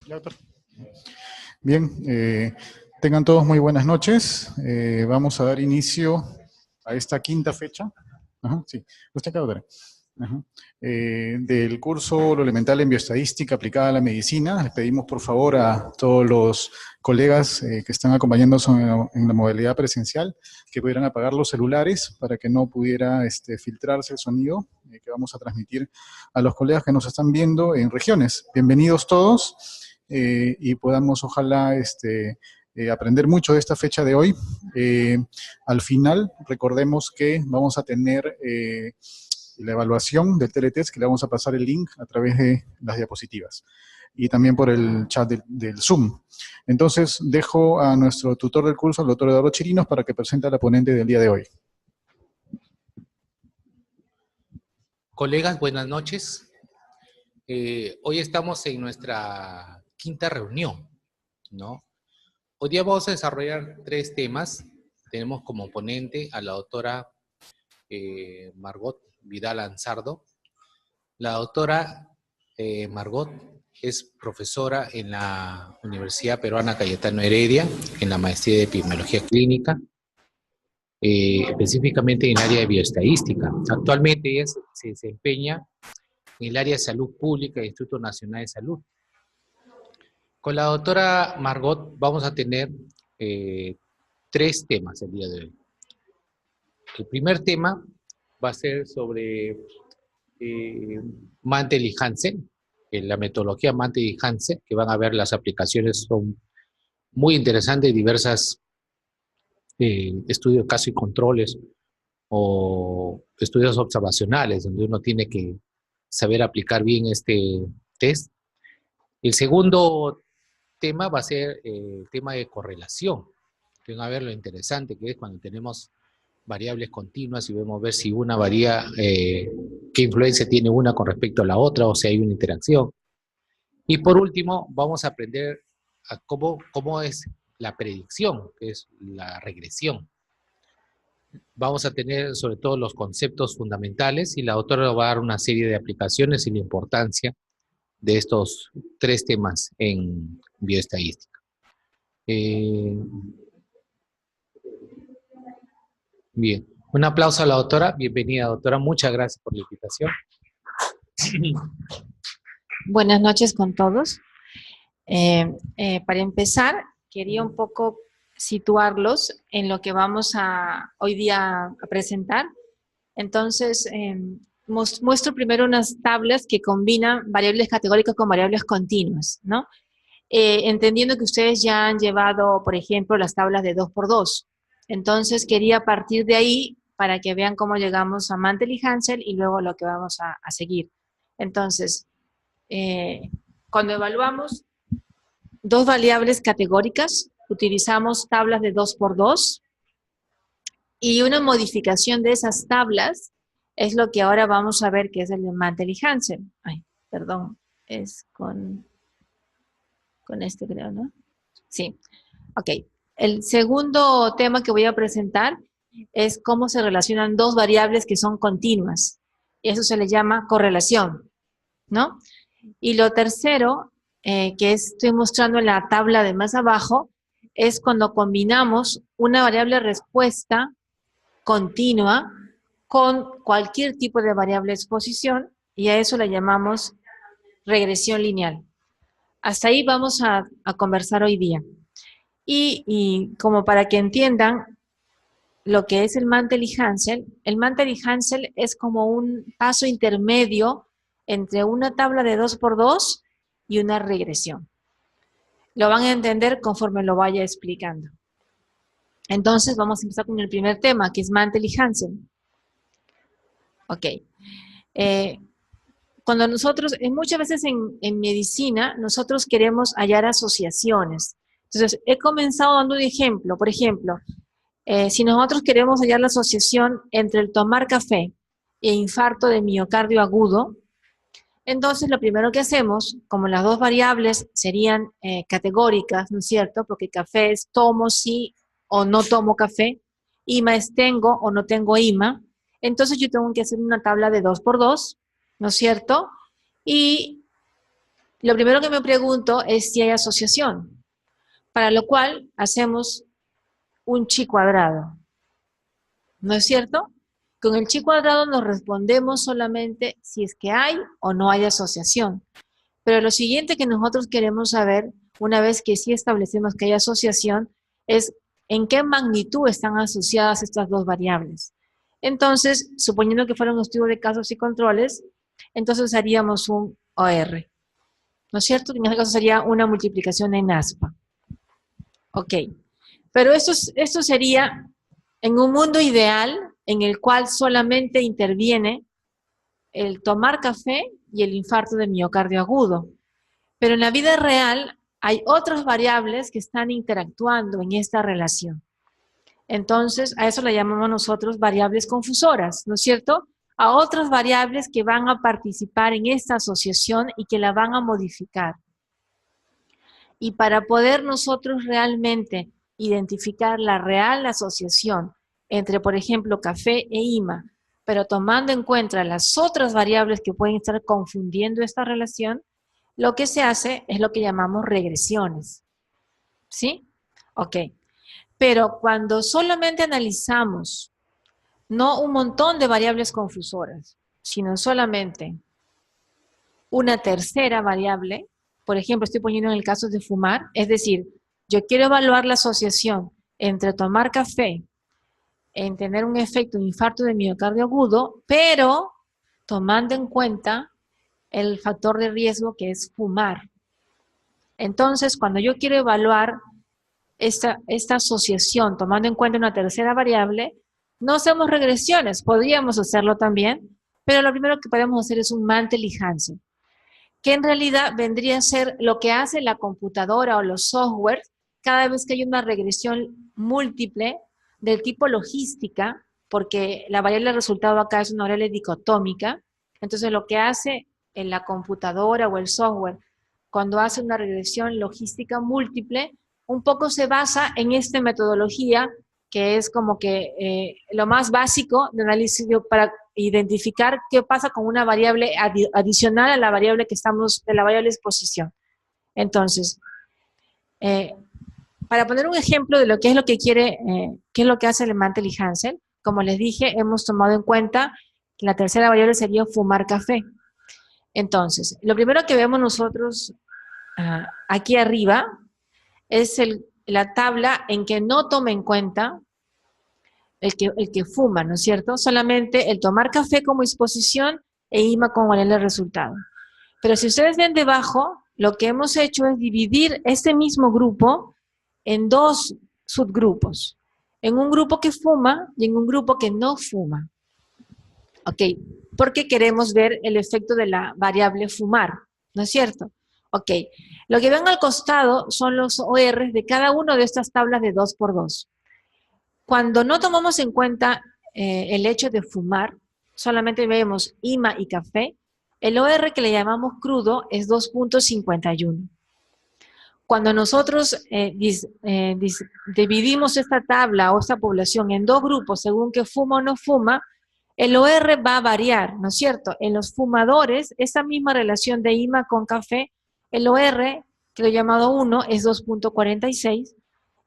Ya, doctor. Bien, tengan todos muy buenas noches. Vamos a dar inicio a esta quinta fecha. Ajá, sí, usted acaba de ver. Ajá. Del curso Lo Elemental en Bioestadística aplicada a la medicina. Les pedimos por favor a todos los colegas que están acompañándonos en la modalidad presencial que pudieran apagar los celulares para que no pudiera filtrarse el sonido que vamos a transmitir a los colegas que nos están viendo en regiones. Bienvenidos todos y podamos ojalá aprender mucho de esta fecha de hoy. Al final, recordemos que vamos a tener la evaluación del teletest, que le vamos a pasar el link a través de las diapositivas y también por el chat del Zoom. Entonces, dejo a nuestro tutor del curso, el doctor Eduardo Chirinos, para que presente a la ponente del día de hoy. Colegas, buenas noches. Hoy estamos en nuestra quinta reunión, ¿no? Hoy día vamos a desarrollar 3 temas. Tenemos como ponente a la doctora Margot Vidal Ansardo. La doctora Margot es profesora en la Universidad Peruana Cayetano Heredia, en la maestría de epidemiología clínica, específicamente en el área de bioestadística. Actualmente ella se desempeña en el área de salud pública del Instituto Nacional de Salud. Con la doctora Margot vamos a tener 3 temas el día de hoy. El primer tema va a ser sobre Mantel y Hansen, la metodología Mantel y Hansen, que van a ver las aplicaciones son muy interesantes, diversas estudios, casos y controles o estudios observacionales, donde uno tiene que saber aplicar bien este test. El segundo tema va a ser el tema de correlación. Van a ver lo interesante que es cuando tenemos variables continuas y vemos ver si una varía, qué influencia tiene una con respecto a la otra o si hay una interacción. Y por último, vamos a aprender a cómo es la predicción, que es la regresión. Vamos a tener sobre todo los conceptos fundamentales y la autora va a dar una serie de aplicaciones y la importancia de estos 3 temas en bioestadística. Bien, un aplauso a la doctora. Bienvenida, doctora. Muchas gracias por la invitación. Buenas noches con todos. Para empezar, quería un poco situarlos en lo que vamos a hoy día a presentar. Entonces, muestro primero unas tablas que combinan variables categóricas con variables continuas, ¿no? Entendiendo que ustedes ya han llevado, por ejemplo, las tablas de 2×2. Entonces, quería partir de ahí para que vean cómo llegamos a Mantel y Hansel y luego lo que vamos a seguir. Entonces, cuando evaluamos 2 variables categóricas, utilizamos tablas de 2×2 y una modificación de esas tablas es lo que ahora vamos a ver que es el de Mantel y Hansel. Ay, perdón, es con este creo, ¿no? Sí, ok. El segundo tema que voy a presentar es cómo se relacionan 2 variables que son continuas. Eso se le llama correlación, ¿no? Y lo tercero, que estoy mostrando en la tabla de más abajo, es cuando combinamos una variable respuesta continua con cualquier tipo de variable exposición y a eso le llamamos regresión lineal. Hasta ahí vamos a conversar hoy día. Y como para que entiendan lo que es el Mantel y Hansel es como un paso intermedio entre una tabla de 2×2 y una regresión. Lo van a entender conforme lo vaya explicando. Entonces vamos a empezar con el primer tema, que es Mantel y Hansel. Ok. Cuando nosotros, muchas veces en medicina, nosotros queremos hallar asociaciones. Entonces, he comenzado dando un ejemplo. Por ejemplo, si nosotros queremos hallar la asociación entre el tomar café e infarto de miocardio agudo, entonces lo primero que hacemos, como las 2 variables serían categóricas, ¿no es cierto? Porque café es tomo sí o no tomo café, IMA es tengo o no tengo IMA, entonces yo tengo que hacer una tabla de 2×2, ¿no es cierto? Y Lo primero que me pregunto es si hay asociación, para lo cual hacemos un chi cuadrado. ¿No es cierto? Con el chi cuadrado nos respondemos solamente si es que hay o no hay asociación. Pero lo siguiente que nosotros queremos saber, una vez que sí establecemos que hay asociación, es en qué magnitud están asociadas estas dos variables. Entonces, suponiendo que fuera un estudio de casos y controles, entonces haríamos un OR. ¿No es cierto? En este caso sería una multiplicación en aspa. Ok. Pero esto sería en un mundo ideal en el cual solamente interviene el tomar café y el infarto de miocardio agudo. Pero en la vida real hay otras variables que están interactuando en esta relación. Entonces, a eso le llamamos nosotros variables confusoras, ¿no es cierto? A otras variables que van a participar en esta asociación y que la van a modificar. Y para poder nosotros realmente identificar la real asociación entre, por ejemplo, café e IMA, pero tomando en cuenta las otras variables que pueden estar confundiendo esta relación, lo que se hace es lo que llamamos regresiones. ¿Sí? Ok. Pero cuando solamente analizamos no un montón de variables confusoras, sino solamente una tercera variable, por ejemplo, estoy poniendo en el caso de fumar, es decir, yo quiero evaluar la asociación entre tomar café en tener un efecto de infarto de miocardio agudo, pero tomando en cuenta el factor de riesgo que es fumar. Entonces, cuando yo quiero evaluar esta asociación, tomando en cuenta una tercera variable, no hacemos regresiones, podríamos hacerlo también, pero lo primero que podemos hacer es un Mantel y Hansen, que en realidad vendría a ser lo que hace la computadora o los softwares cada vez que hay una regresión múltiple del tipo logística, porque la variable de resultado acá es una variable dicotómica. Entonces lo que hace en la computadora o el software cuando hace una regresión logística múltiple, un poco se basa en esta metodología que es como que lo más básico de análisis para identificar qué pasa con una variable adicional a la variable que estamos, de la variable exposición. Entonces, para poner un ejemplo de lo que es lo que quiere, qué es lo que hace el Mantel y Hansen, como les dije, hemos tomado en cuenta que la tercera variable sería fumar café. Entonces, lo primero que vemos nosotros aquí arriba es la tabla en que no toma en cuenta el que fuma, ¿no es cierto? Solamente el tomar café como exposición e IMA como el resultado. Pero si ustedes ven debajo, lo que hemos hecho es dividir este mismo grupo en dos subgrupos. En un grupo que fuma y en un grupo que no fuma. Ok, porque queremos ver el efecto de la variable fumar, ¿no es cierto? Ok, lo que ven al costado son los OR de cada una de estas tablas de 2×2. Cuando no tomamos en cuenta el hecho de fumar, solamente vemos IMA y café, el OR que le llamamos crudo es 2.51. Cuando nosotros dividimos esta tabla o esta población en dos grupos según que fuma o no fuma, el OR va a variar, ¿no es cierto? En los fumadores, esa misma relación de IMA con café, el OR, que lo he llamado 1, es 2.46,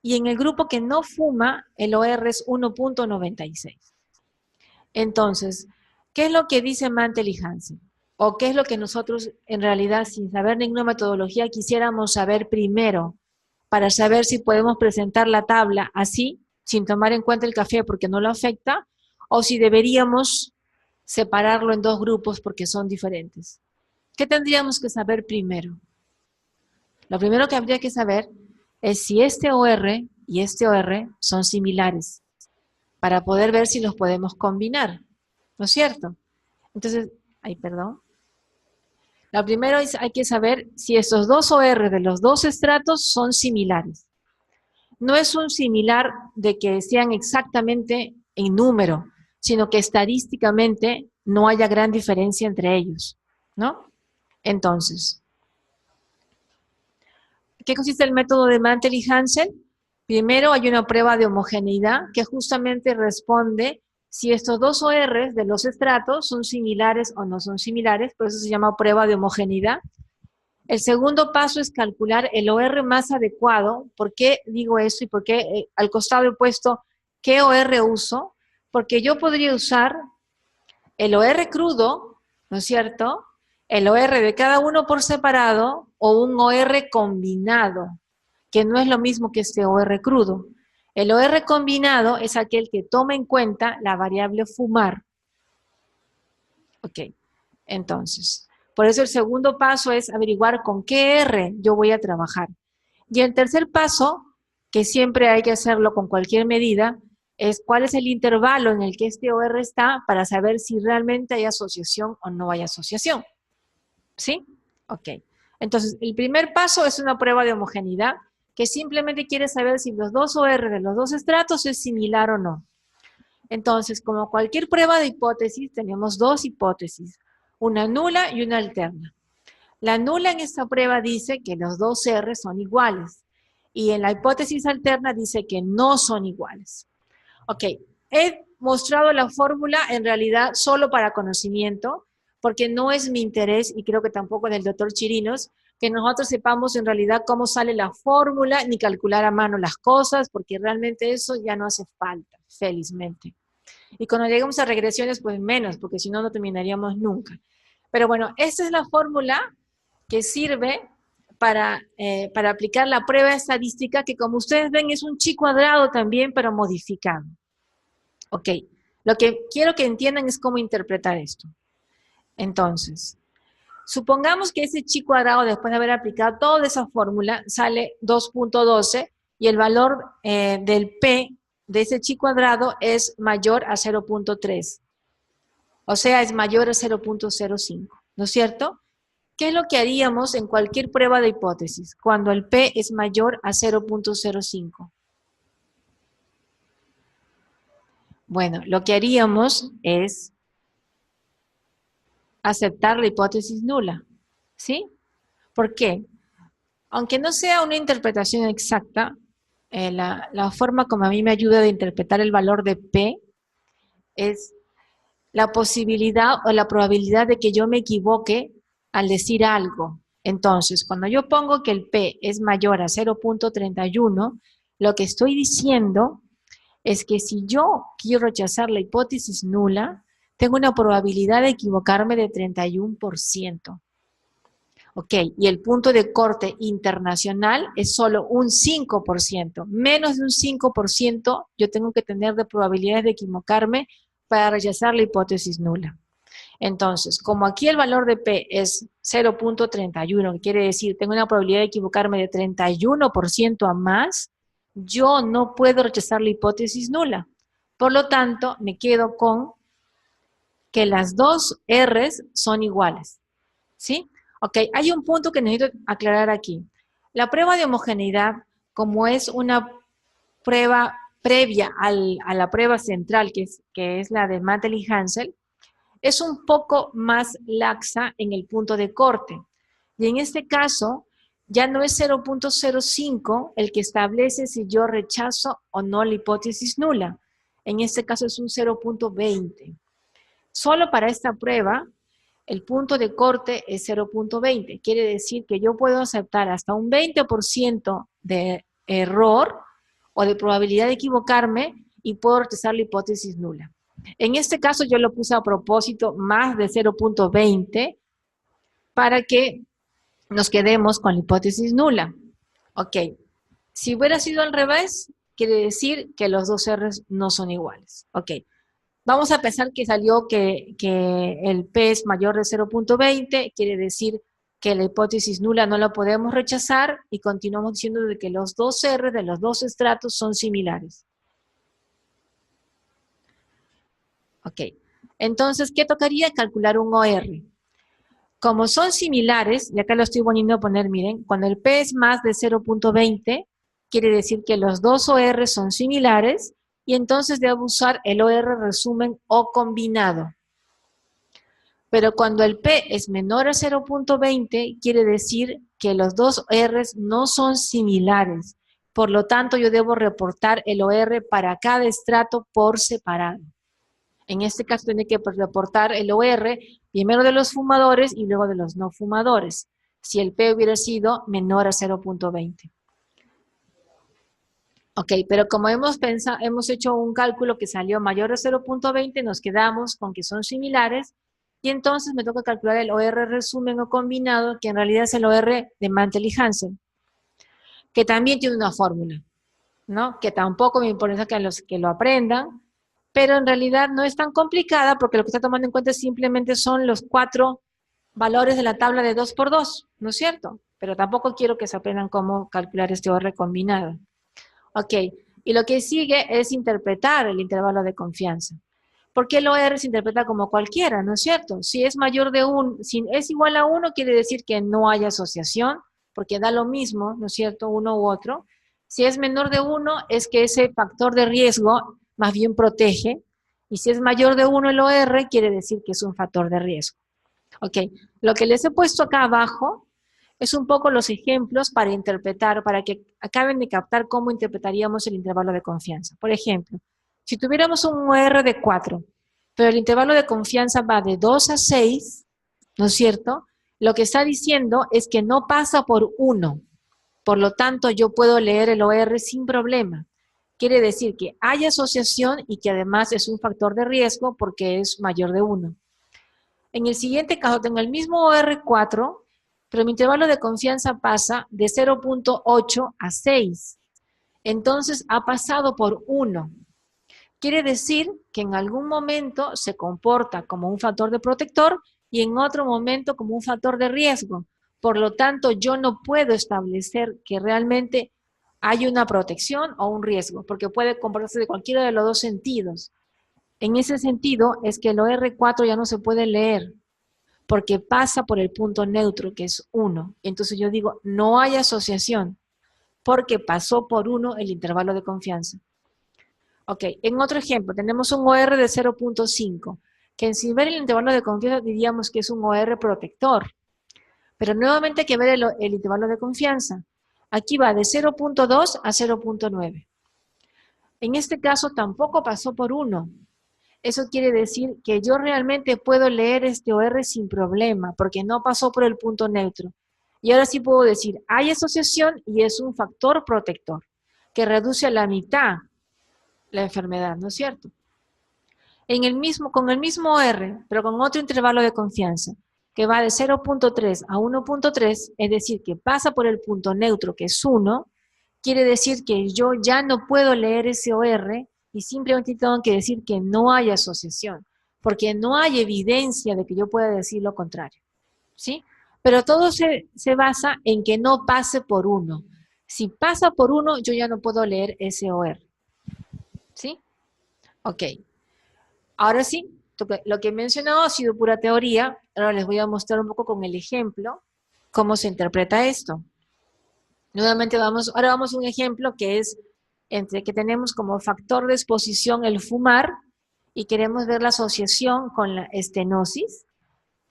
y en el grupo que no fuma, el OR es 1.96. Entonces, ¿qué es lo que dice Mantel y Hansen? ¿O qué es lo que nosotros, en realidad, sin saber ninguna metodología, quisiéramos saber primero para saber si podemos presentar la tabla así, sin tomar en cuenta el café porque no lo afecta, o si deberíamos separarlo en dos grupos porque son diferentes? ¿Qué tendríamos que saber primero? Lo primero que habría que saber es si este OR y este OR son similares, para poder ver si los podemos combinar, ¿no es cierto? Entonces, lo primero es hay que saber si estos dos OR de los dos estratos son similares. No es un similar de que sean exactamente en número, sino que estadísticamente no haya gran diferencia entre ellos, ¿no? Entonces, ¿qué consiste el método de Mantel y Hansen? Primero hay una prueba de homogeneidad que justamente responde si estos dos OR de los estratos son similares o no son similares, por eso se llama prueba de homogeneidad. El segundo paso es calcular el OR más adecuado. ¿Por qué digo eso y por qué al costado he puesto qué OR uso? Porque yo podría usar el OR crudo, ¿no es cierto? El OR de cada uno por separado o un OR combinado, que no es lo mismo que este OR crudo. El OR combinado es aquel que toma en cuenta la variable fumar. Ok, entonces, por eso el segundo paso es averiguar con qué R yo voy a trabajar. Y el tercer paso, que siempre hay que hacerlo con cualquier medida, es cuál es el intervalo en el que este OR está para saber si realmente hay asociación o no hay asociación. ¿Sí? Ok. Entonces, el primer paso es una prueba de homogeneidad que simplemente quiere saber si los dos OR de los dos estratos es similar o no. Entonces, como cualquier prueba de hipótesis, tenemos dos hipótesis, una nula y una alterna. La nula en esta prueba dice que los dos R son iguales y en la hipótesis alterna dice que no son iguales. Ok, he mostrado la fórmula en realidad solo para conocimiento, porque no es mi interés, y creo que tampoco del doctor Chirinos, que nosotros sepamos en realidad cómo sale la fórmula, ni calcular a mano las cosas, porque realmente eso ya no hace falta, felizmente. Y cuando lleguemos a regresiones, pues menos, porque si no, no terminaríamos nunca. Pero bueno, esta es la fórmula que sirve para aplicar la prueba estadística, que como ustedes ven es un chi cuadrado también, pero modificado. Ok, lo que quiero que entiendan es cómo interpretar esto. Entonces, supongamos que ese chi cuadrado, después de haber aplicado toda esa fórmula, sale 2.12 y el valor del P de ese chi cuadrado es mayor a 0.3. O sea, es mayor a 0.05, ¿no es cierto? ¿Qué es lo que haríamos en cualquier prueba de hipótesis cuando el P es mayor a 0.05? Bueno, lo que haríamos es aceptar la hipótesis nula, ¿sí? ¿Por qué? Aunque no sea una interpretación exacta, la forma como a mí me ayuda de interpretar el valor de P es la posibilidad o la probabilidad de que yo me equivoque al decir algo. Entonces, cuando yo pongo que el P es mayor a 0.31, lo que estoy diciendo es que si yo quiero rechazar la hipótesis nula, tengo una probabilidad de equivocarme de 31%. Ok, y el punto de corte internacional es solo un 5%. Menos de un 5% yo tengo que tener de probabilidades de equivocarme para rechazar la hipótesis nula. Entonces, como aquí el valor de P es 0.31, que quiere decir tengo una probabilidad de equivocarme de 31% a más, yo no puedo rechazar la hipótesis nula. Por lo tanto, me quedo con que las dos R's son iguales. ¿Sí? Ok, hay un punto que necesito aclarar aquí. La prueba de homogeneidad, como es una prueba previa a la prueba central, que es la de Mantel y Hansel, es un poco más laxa en el punto de corte. Y en este caso, ya no es 0.05 el que establece si yo rechazo o no la hipótesis nula. En este caso es un 0.20. Solo para esta prueba, el punto de corte es 0.20. Quiere decir que yo puedo aceptar hasta un 20% de error o de probabilidad de equivocarme y puedo rechazar la hipótesis nula. En este caso yo lo puse a propósito más de 0.20 para que nos quedemos con la hipótesis nula. Ok, si hubiera sido al revés, quiere decir que los dos R's no son iguales. Ok, vamos a pensar que salió que el P es mayor de 0.20, quiere decir que la hipótesis nula no la podemos rechazar y continuamos diciendo de que los dos R de los dos estratos son similares. Ok, entonces, ¿qué tocaría? Calcular un OR. Como son similares, y acá lo estoy poniendo a poner, miren, cuando el P es más de 0.20, quiere decir que los dos OR son similares y entonces debo usar el OR resumen o combinado. Pero cuando el P es menor a 0.20, quiere decir que los dos R's no son similares. Por lo tanto, yo debo reportar el OR para cada estrato por separado. En este caso, tiene que reportar el OR primero de los fumadores y luego de los no fumadores. si el P hubiera sido menor a 0.20. Ok, pero como hemos hecho un cálculo que salió mayor a 0.20, nos quedamos con que son similares, y entonces me toca calcular el OR resumen o combinado, que en realidad es el OR de Mantel y Hansen, que también tiene una fórmula, ¿no? Que tampoco me importa que los que lo aprendan, pero en realidad no es tan complicada porque lo que está tomando en cuenta simplemente son los 4 valores de la tabla de 2 por 2, ¿no es cierto? Pero tampoco quiero que se aprendan cómo calcular este OR combinado. Ok, y lo que sigue es interpretar el intervalo de confianza. Porque el OR se interpreta como cualquiera, ¿no es cierto? Si es mayor de 1, si es igual a 1, quiere decir que no hay asociación, porque da lo mismo, ¿no es cierto?, uno u otro. Si es menor de 1, es que ese factor de riesgo más bien protege, y si es mayor de 1 el OR, quiere decir que es un factor de riesgo. Ok, lo que les he puesto acá abajo es un poco los ejemplos para interpretar, para que acaben de captar cómo interpretaríamos el intervalo de confianza. Por ejemplo, si tuviéramos un OR de 4, pero el intervalo de confianza va de 2 a 6, ¿no es cierto? Lo que está diciendo es que no pasa por 1. Por lo tanto, yo puedo leer el OR sin problema. Quiere decir que hay asociación y que además es un factor de riesgo porque es mayor de 1. En el siguiente caso tengo el mismo OR4, pero mi intervalo de confianza pasa de 0.8 a 6. Entonces ha pasado por 1. Quiere decir que en algún momento se comporta como un factor de protector y en otro momento como un factor de riesgo. Por lo tanto, yo no puedo establecer que realmente hay una protección o un riesgo, porque puede comportarse de cualquiera de los dos sentidos. En ese sentido, es que el OR4 ya no se puede leer, porque pasa por el punto neutro, que es 1. Entonces yo digo, no hay asociación, porque pasó por 1 el intervalo de confianza. Ok, en otro ejemplo, tenemos un OR de 0.5, que sin ver el intervalo de confianza diríamos que es un OR protector. Pero nuevamente hay que ver el intervalo de confianza. Aquí va de 0.2 a 0.9. En este caso tampoco pasó por 1. Eso quiere decir que yo realmente puedo leer este OR sin problema, porque no pasó por el punto neutro. Y ahora sí puedo decir, hay asociación y es un factor protector, que reduce a la mitad la enfermedad, ¿no es cierto? Con el mismo OR, pero con otro intervalo de confianza, que va de 0.3 a 1.3, es decir, que pasa por el punto neutro, que es 1, quiere decir que yo ya no puedo leer ese OR y simplemente tengo que decir que no hay asociación, porque no hay evidencia de que yo pueda decir lo contrario, ¿sí? Pero todo se basa en que no pase por 1. Si pasa por 1, yo ya no puedo leer ese OR, ¿sí? Ok. Ahora sí, lo que he mencionado ha sido pura teoría. Ahora les voy a mostrar un poco con el ejemplo cómo se interpreta esto. Nuevamente ahora vamos a un ejemplo que es entre que tenemos como factor de exposición el fumar y queremos ver la asociación con la estenosis,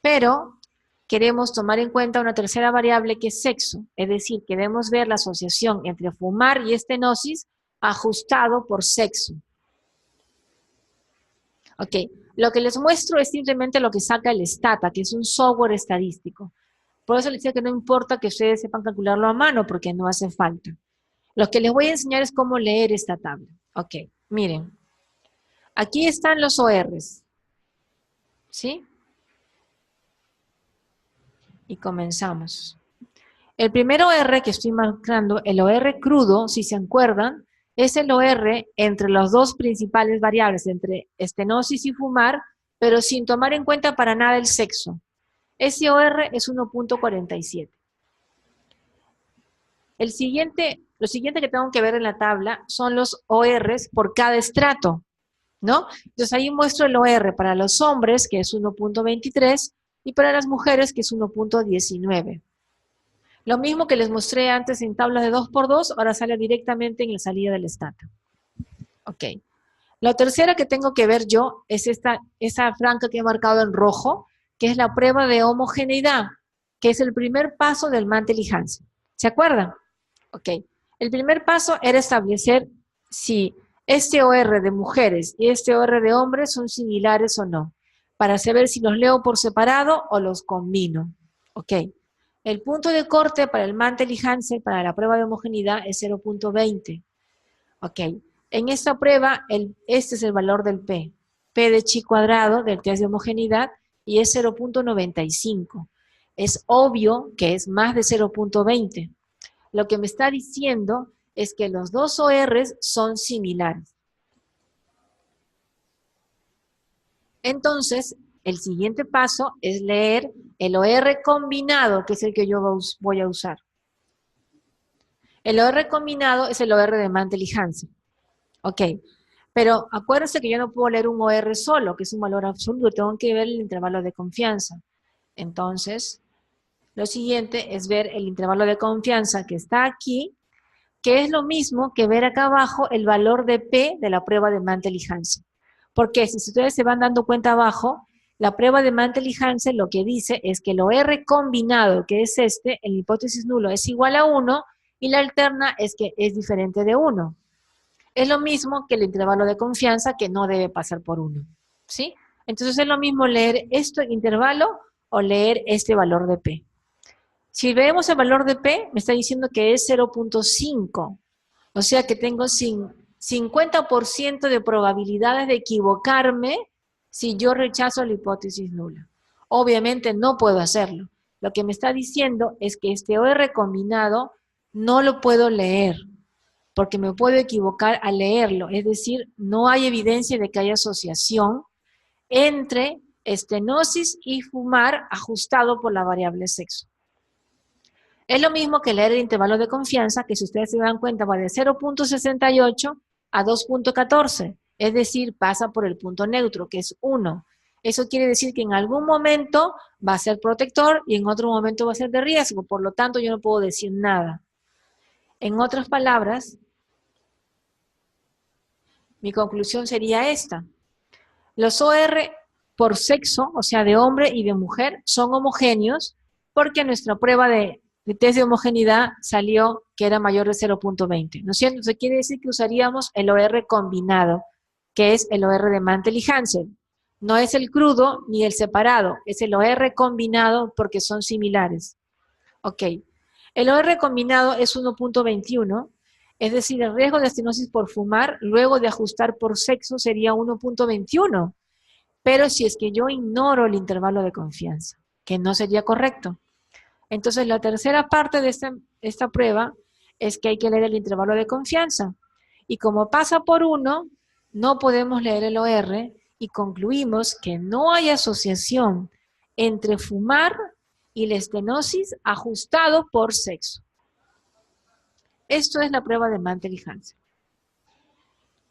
pero queremos tomar en cuenta una tercera variable que es sexo, es decir, queremos ver la asociación entre fumar y estenosis ajustado por sexo. Ok, lo que les muestro es simplemente lo que saca el Stata, que es un software estadístico. Por eso les decía que no importa que ustedes sepan calcularlo a mano, porque no hace falta. Lo que les voy a enseñar es cómo leer esta tabla. Ok, miren. Aquí están los ORs. ¿Sí? Y comenzamos. El primer OR que estoy marcando, el OR crudo, si se acuerdan, es el OR entre las dos principales variables, entre estenosis y fumar, pero sin tomar en cuenta para nada el sexo. Ese OR es 1.47. Lo siguiente que tengo que ver en la tabla son los ORs por cada estrato, ¿no? Entonces ahí muestro el OR para los hombres, que es 1.23, y para las mujeres, que es 1.19. Lo mismo que les mostré antes en tablas de 2 por 2, ahora sale directamente en la salida del Stata. Ok. La tercera que tengo que ver yo es esa franja que he marcado en rojo, que es la prueba de homogeneidad, que es el primer paso del Mantel y Hansen. ¿Se acuerdan? Ok. El primer paso era establecer si este OR de mujeres y este OR de hombres son similares o no, para saber si los leo por separado o los combino. Ok. El punto de corte para el Mantel y Hansel para la prueba de homogeneidad es 0.20. Ok, en esta prueba este es el valor del P. P de chi cuadrado del test de homogeneidad y es 0.95. Es obvio que es más de 0.20. Lo que me está diciendo es que los dos ORs son similares. Entonces, el siguiente paso es leer el OR combinado, que es el que yo voy a usar. El OR combinado es el OR de Mantel y Hansel. Ok, pero acuérdense que yo no puedo leer un OR solo, que es un valor absoluto, tengo que ver el intervalo de confianza. Entonces, lo siguiente es ver el intervalo de confianza que está aquí, que es lo mismo que ver acá abajo el valor de P de la prueba de Mantel y Hansel. Porque si ustedes se van dando cuenta abajo, la prueba de Mantel y Hansel lo que dice es que el OR combinado, que es este, en la hipótesis nulo es igual a 1, y la alterna es que es diferente de 1. Es lo mismo que el intervalo de confianza, que no debe pasar por 1. ¿Sí? Entonces es lo mismo leer este intervalo o leer este valor de P. Si vemos el valor de P, me está diciendo que es 0.5. O sea que tengo 50% de probabilidades de equivocarme si yo rechazo la hipótesis nula. Obviamente no puedo hacerlo. Lo que me está diciendo es que este OR combinado no lo puedo leer, porque me puedo equivocar al leerlo. Es decir, no hay evidencia de que haya asociación entre estenosis y fumar ajustado por la variable sexo. Es lo mismo que leer el intervalo de confianza, que si ustedes se dan cuenta va de 0.68 a 2.14, es decir, pasa por el punto neutro, que es 1. Eso quiere decir que en algún momento va a ser protector y en otro momento va a ser de riesgo, por lo tanto yo no puedo decir nada. En otras palabras, mi conclusión sería esta. Los OR por sexo, o sea, de hombre y de mujer, son homogéneos porque nuestra prueba de test de homogeneidad salió que era mayor de 0.20, ¿no es cierto? Entonces quiere decir que usaríamos el OR combinado, que es el OR de Mantel y Hansel. No es el crudo ni el separado, es el OR combinado porque son similares. Ok, el OR combinado es 1.21, es decir, el riesgo de estenosis por fumar luego de ajustar por sexo sería 1.21, pero si es que yo ignoro el intervalo de confianza, que no sería correcto. Entonces, la tercera parte de esta prueba es que hay que leer el intervalo de confianza. Y como pasa por 1, no podemos leer el OR y concluimos que no hay asociación entre fumar y la estenosis ajustado por sexo. Esto es la prueba de Mantel y Hansel.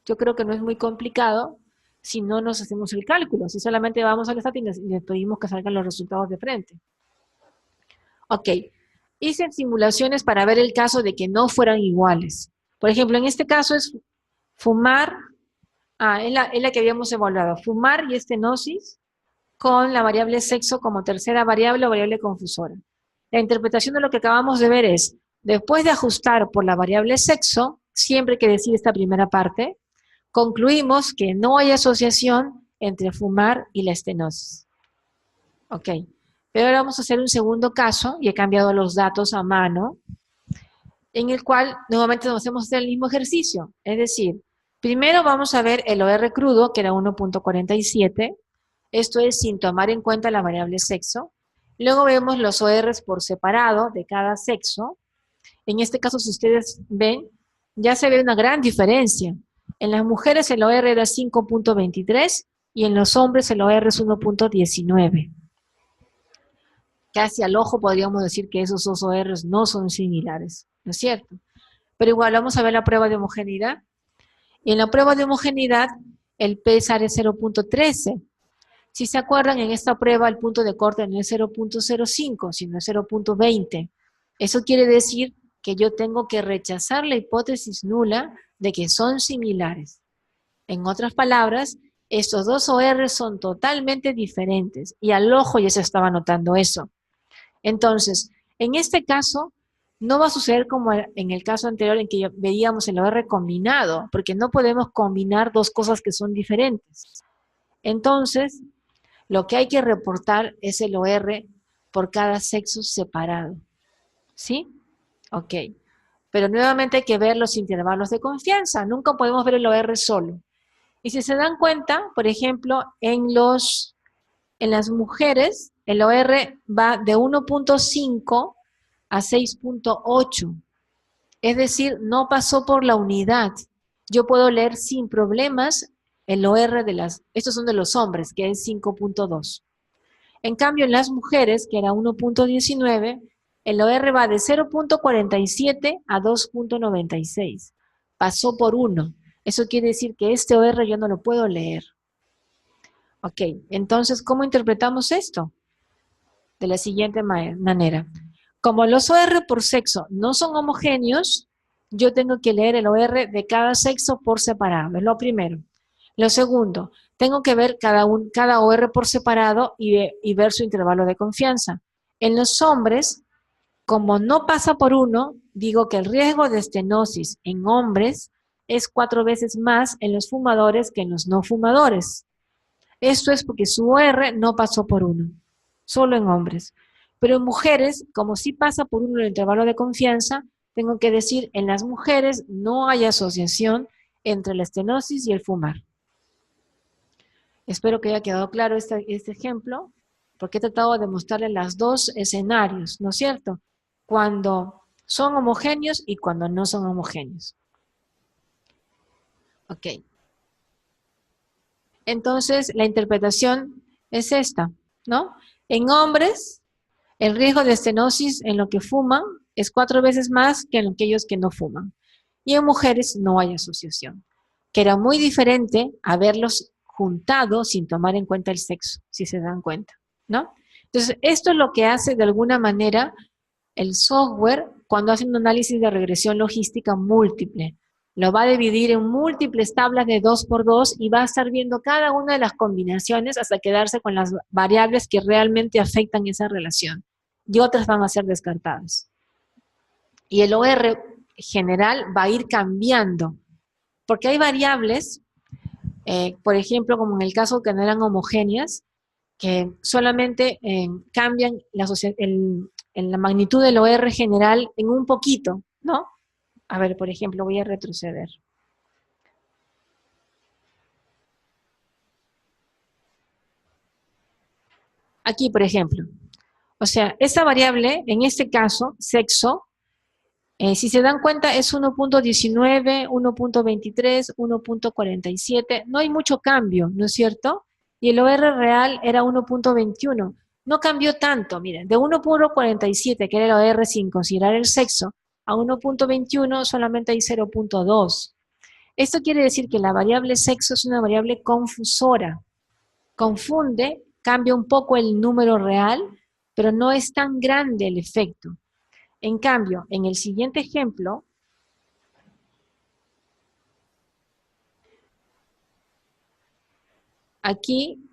Yo creo que no es muy complicado si no nos hacemos el cálculo, si solamente vamos a las estáticas y les pedimos que salgan los resultados de frente. Ok, hice simulaciones para ver el caso de que no fueran iguales. Por ejemplo, en este caso es fumar, es la que habíamos evaluado, fumar y estenosis con la variable sexo como tercera variable o variable confusora. La interpretación de lo que acabamos de ver es, después de ajustar por la variable sexo, siempre que decir esta primera parte, concluimos que no hay asociación entre fumar y la estenosis. Ok. Pero ahora vamos a hacer un segundo caso, y he cambiado los datos a mano, en el cual nuevamente nos hacemos hacer el mismo ejercicio. Es decir, primero vamos a ver el OR crudo, que era 1.47. Esto es sin tomar en cuenta la variable sexo. Luego vemos los ORs por separado de cada sexo. En este caso, si ustedes ven, ya se ve una gran diferencia. En las mujeres el OR era 5.23 y en los hombres el OR es 1.19. Casi al ojo podríamos decir que esos dos ORs no son similares, ¿no es cierto? Pero igual vamos a ver la prueba de homogeneidad. Y en la prueba de homogeneidad el P sale 0.13. Si se acuerdan, en esta prueba el punto de corte no es 0.05, sino es 0.20. Eso quiere decir que yo tengo que rechazar la hipótesis nula de que son similares. En otras palabras, estos dos OR son totalmente diferentes y al ojo ya se estaba notando eso. Entonces, en este caso, no va a suceder como en el caso anterior en que veíamos el OR combinado, porque no podemos combinar dos cosas que son diferentes. Entonces, lo que hay que reportar es el OR por cada sexo separado. ¿Sí? Ok. Pero nuevamente hay que ver los intervalos de confianza. Nunca podemos ver el OR solo. Y si se dan cuenta, por ejemplo, en las mujeres, el OR va de 1.5 a 6.8. Es decir, no pasó por la unidad. Yo puedo leer sin problemas el OR estos son de los hombres, que es 5.2. En cambio, en las mujeres, que era 1.19, el OR va de 0.47 a 2.96. Pasó por 1. Eso quiere decir que este OR yo no lo puedo leer. Ok, entonces, ¿cómo interpretamos esto? De la siguiente manera. Como los OR por sexo no son homogéneos, yo tengo que leer el OR de cada sexo por separado. Es lo primero. Lo segundo, tengo que ver cada OR por separado y ver su intervalo de confianza. En los hombres, como no pasa por 1, digo que el riesgo de estenosis en hombres es 4 veces más en los fumadores que en los no fumadores. Esto es porque su OR no pasó por 1, solo en hombres. Pero en mujeres, como sí pasa por 1 el intervalo de confianza, tengo que decir, en las mujeres no hay asociación entre la estenosis y el fumar. Espero que haya quedado claro este ejemplo, porque he tratado de mostrarle los dos escenarios, ¿no es cierto? Cuando son homogéneos y cuando no son homogéneos. Ok. Entonces, la interpretación es esta, ¿no? En hombres, el riesgo de estenosis en lo que fuman es 4 veces más que en aquellos que no fuman. Y en mujeres no hay asociación, que era muy diferente haberlos juntado sin tomar en cuenta el sexo, si se dan cuenta, ¿no? Entonces, esto es lo que hace de alguna manera el software cuando hace un análisis de regresión logística múltiple. Lo va a dividir en múltiples tablas de 2x2 y va a estar viendo cada una de las combinaciones hasta quedarse con las variables que realmente afectan esa relación. Y otras van a ser descartadas. Y el OR general va a ir cambiando, porque hay variables, por ejemplo, como en el caso que no eran homogéneas, que solamente cambian la magnitud del OR general en un poquito, ¿no? A ver, por ejemplo, voy a retroceder. Aquí, por ejemplo. O sea, esta variable, en este caso, sexo, si se dan cuenta es 1.19, 1.23, 1.47. No hay mucho cambio, ¿no es cierto? Y el OR real era 1.21. No cambió tanto, miren, de 1.47, que era el OR sin considerar el sexo, a 1.21 solamente hay 0.2. Esto quiere decir que la variable sexo es una variable confusora. Confunde, cambia un poco el número real, pero no es tan grande el efecto. En cambio, en el siguiente ejemplo, aquí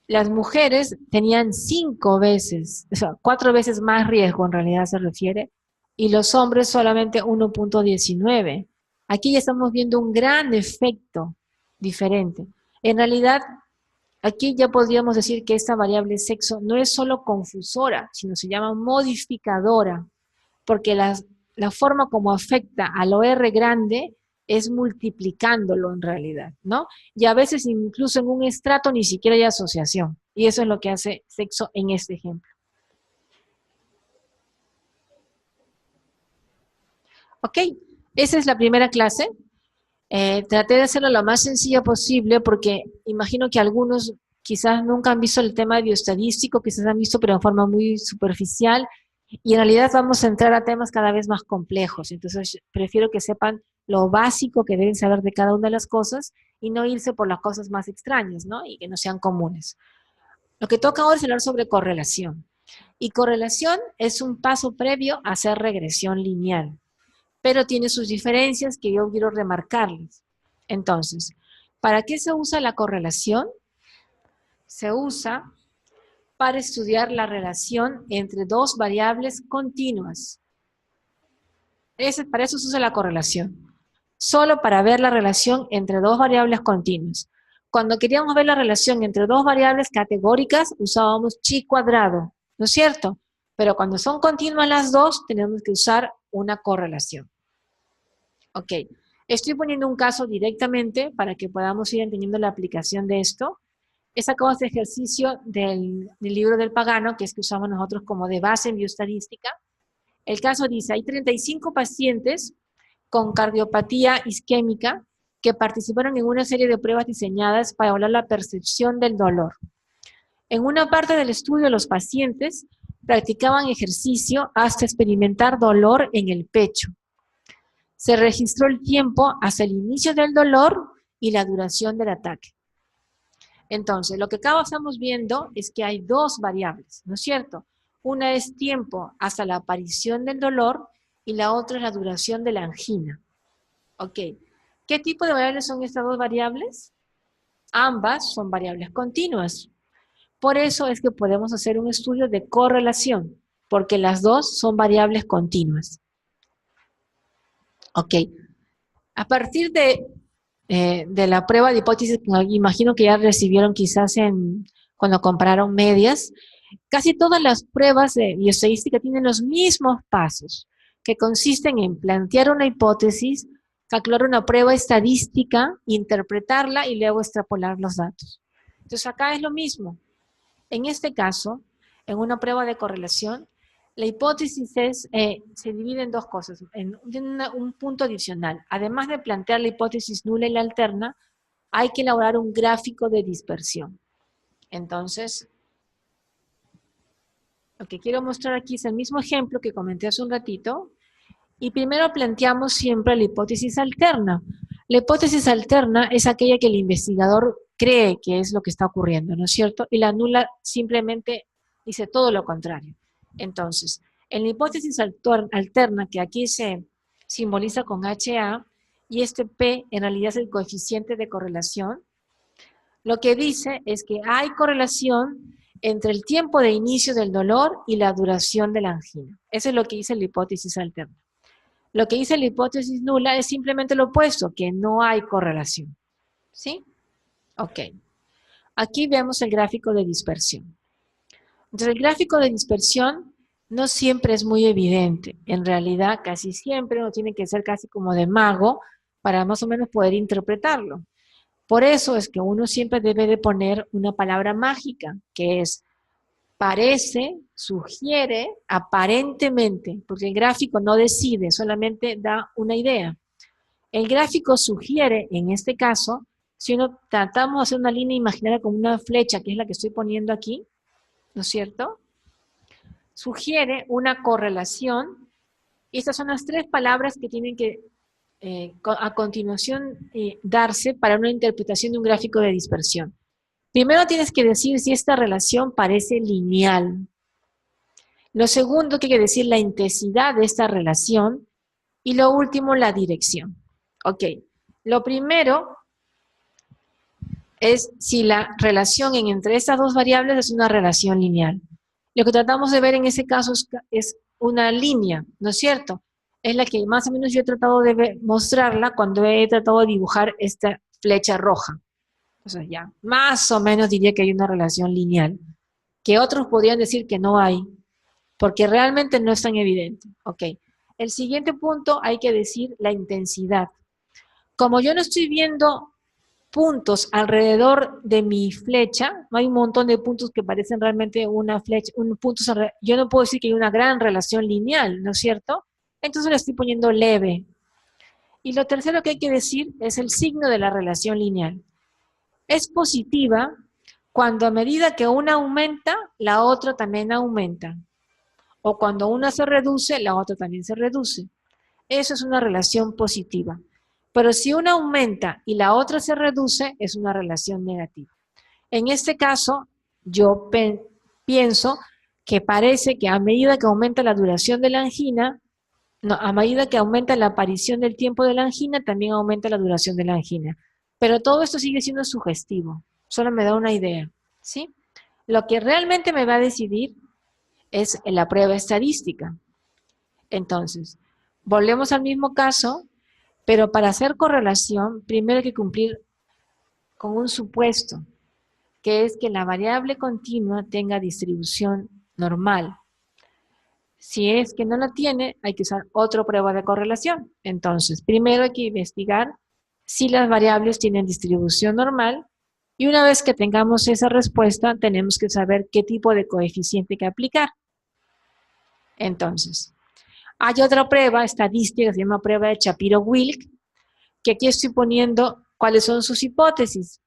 las mujeres tenían 5 veces, o sea, 4 veces más riesgo en realidad se refiere, y los hombres solamente 1.19. Aquí ya estamos viendo un gran efecto diferente. En realidad, aquí ya podríamos decir que esta variable sexo no es solo confusora, sino se llama modificadora, porque la forma como afecta al OR grande es multiplicándolo en realidad, ¿no? Y a veces incluso en un estrato ni siquiera hay asociación. Y eso es lo que hace sexo en este ejemplo. Ok, esa es la primera clase. Traté de hacerlo lo más sencilla posible porque imagino que algunos quizás nunca han visto el tema bioestadístico, quizás han visto pero en forma muy superficial, y en realidad vamos a entrar a temas cada vez más complejos. Entonces prefiero que sepan lo básico que deben saber de cada una de las cosas y no irse por las cosas más extrañas, ¿no? Y que no sean comunes. Lo que toca ahora es hablar sobre correlación. Y correlación es un paso previo a hacer regresión lineal, pero tiene sus diferencias que yo quiero remarcarles. Entonces, ¿para qué se usa la correlación? Se usa para estudiar la relación entre dos variables continuas. Para eso se usa la correlación. Solo para ver la relación entre dos variables continuas. Cuando queríamos ver la relación entre dos variables categóricas, usábamos chi cuadrado, ¿no es cierto? Pero cuando son continuas las dos, tenemos que usar una correlación. Ok, estoy poniendo un caso directamente para que podamos ir entendiendo la aplicación de esto. He sacado este ejercicio del libro del Pagano, que es que usamos nosotros como de base en bioestadística. El caso dice, hay 35 pacientes con cardiopatía isquémica que participaron en una serie de pruebas diseñadas para evaluar la percepción del dolor. En una parte del estudio, los pacientes practicaban ejercicio hasta experimentar dolor en el pecho. Se registró el tiempo hasta el inicio del dolor y la duración del ataque. Entonces, lo que acá estamos viendo es que hay dos variables, ¿no es cierto? Una es tiempo hasta la aparición del dolor y la otra es la duración de la angina. Ok, ¿qué tipo de variables son estas dos variables? Ambas son variables continuas. Por eso es que podemos hacer un estudio de correlación, porque las dos son variables continuas. Ok, a partir de la prueba de hipótesis, imagino que ya recibieron quizás cuando compraron medias, casi todas las pruebas de bioestadística tienen los mismos pasos, que consisten en plantear una hipótesis, calcular una prueba estadística, interpretarla y luego extrapolar los datos. Entonces acá es lo mismo. En este caso, en una prueba de correlación, la hipótesis se divide en dos cosas, en un punto adicional. Además de plantear la hipótesis nula y la alterna, hay que elaborar un gráfico de dispersión. Entonces, lo que quiero mostrar aquí es el mismo ejemplo que comenté hace un ratito, y primero planteamos siempre la hipótesis alterna. La hipótesis alterna es aquella que el investigador cree que es lo que está ocurriendo, ¿no es cierto? Y la nula simplemente dice todo lo contrario. Entonces, en la hipótesis alterna, que aquí se simboliza con HA, y este P en realidad es el coeficiente de correlación, lo que dice es que hay correlación entre el tiempo de inicio del dolor y la duración de la angina. Eso es lo que dice la hipótesis alterna. Lo que dice la hipótesis nula es simplemente lo opuesto, que no hay correlación. ¿Sí? Ok. Aquí vemos el gráfico de dispersión. Entonces, el gráfico de dispersión no siempre es muy evidente. En realidad, casi siempre uno tiene que ser casi como de mago para más o menos poder interpretarlo. Por eso es que uno siempre debe de poner una palabra mágica, que es parece, sugiere, aparentemente, porque el gráfico no decide, solamente da una idea. El gráfico sugiere, en este caso, si uno tratamos de hacer una línea imaginaria con una flecha, que es la que estoy poniendo aquí, ¿no es cierto? Sugiere una correlación, y estas son las tres palabras que tienen que a continuación darse para una interpretación de un gráfico de dispersión. Primero tienes que decir si esta relación parece lineal. Lo segundo que hay que decir la intensidad de esta relación. Y lo último, la dirección. Ok, lo primero es si la relación entre estas dos variables es una relación lineal. Lo que tratamos de ver en ese caso es una línea, ¿no es cierto? Es la que más o menos yo he tratado de mostrarla cuando he tratado de dibujar esta flecha roja. O sea, ya, más o menos diría que hay una relación lineal, que otros podrían decir que no hay, porque realmente no es tan evidente. Ok, el siguiente punto hay que decir la intensidad. Como yo no estoy viendo puntos alrededor de mi flecha, no hay un montón de puntos que parecen realmente una flecha, yo no puedo decir que hay una gran relación lineal, ¿no es cierto? Entonces le estoy poniendo leve. Y lo tercero que hay que decir es el signo de la relación lineal. Es positiva cuando a medida que una aumenta, la otra también aumenta. O cuando una se reduce, la otra también se reduce. Eso es una relación positiva. Pero si una aumenta y la otra se reduce, es una relación negativa. En este caso, yo pienso que parece que a medida que aumenta la duración de la angina, a medida que aumenta la aparición del tiempo de la angina, también aumenta la duración de la angina. Pero todo esto sigue siendo sugestivo, solo me da una idea, ¿sí? Lo que realmente me va a decidir es la prueba estadística. Entonces, volvemos al mismo caso, pero para hacer correlación, primero hay que cumplir con un supuesto, que es que la variable continua tenga distribución normal. Si es que no la tiene, hay que usar otra prueba de correlación. Entonces, primero hay que investigar si las variables tienen distribución normal, y una vez que tengamos esa respuesta, tenemos que saber qué tipo de coeficiente hay que aplicar. Entonces, hay otra prueba estadística que se llama prueba de Shapiro-Wilk, que aquí estoy poniendo cuáles son sus hipótesis.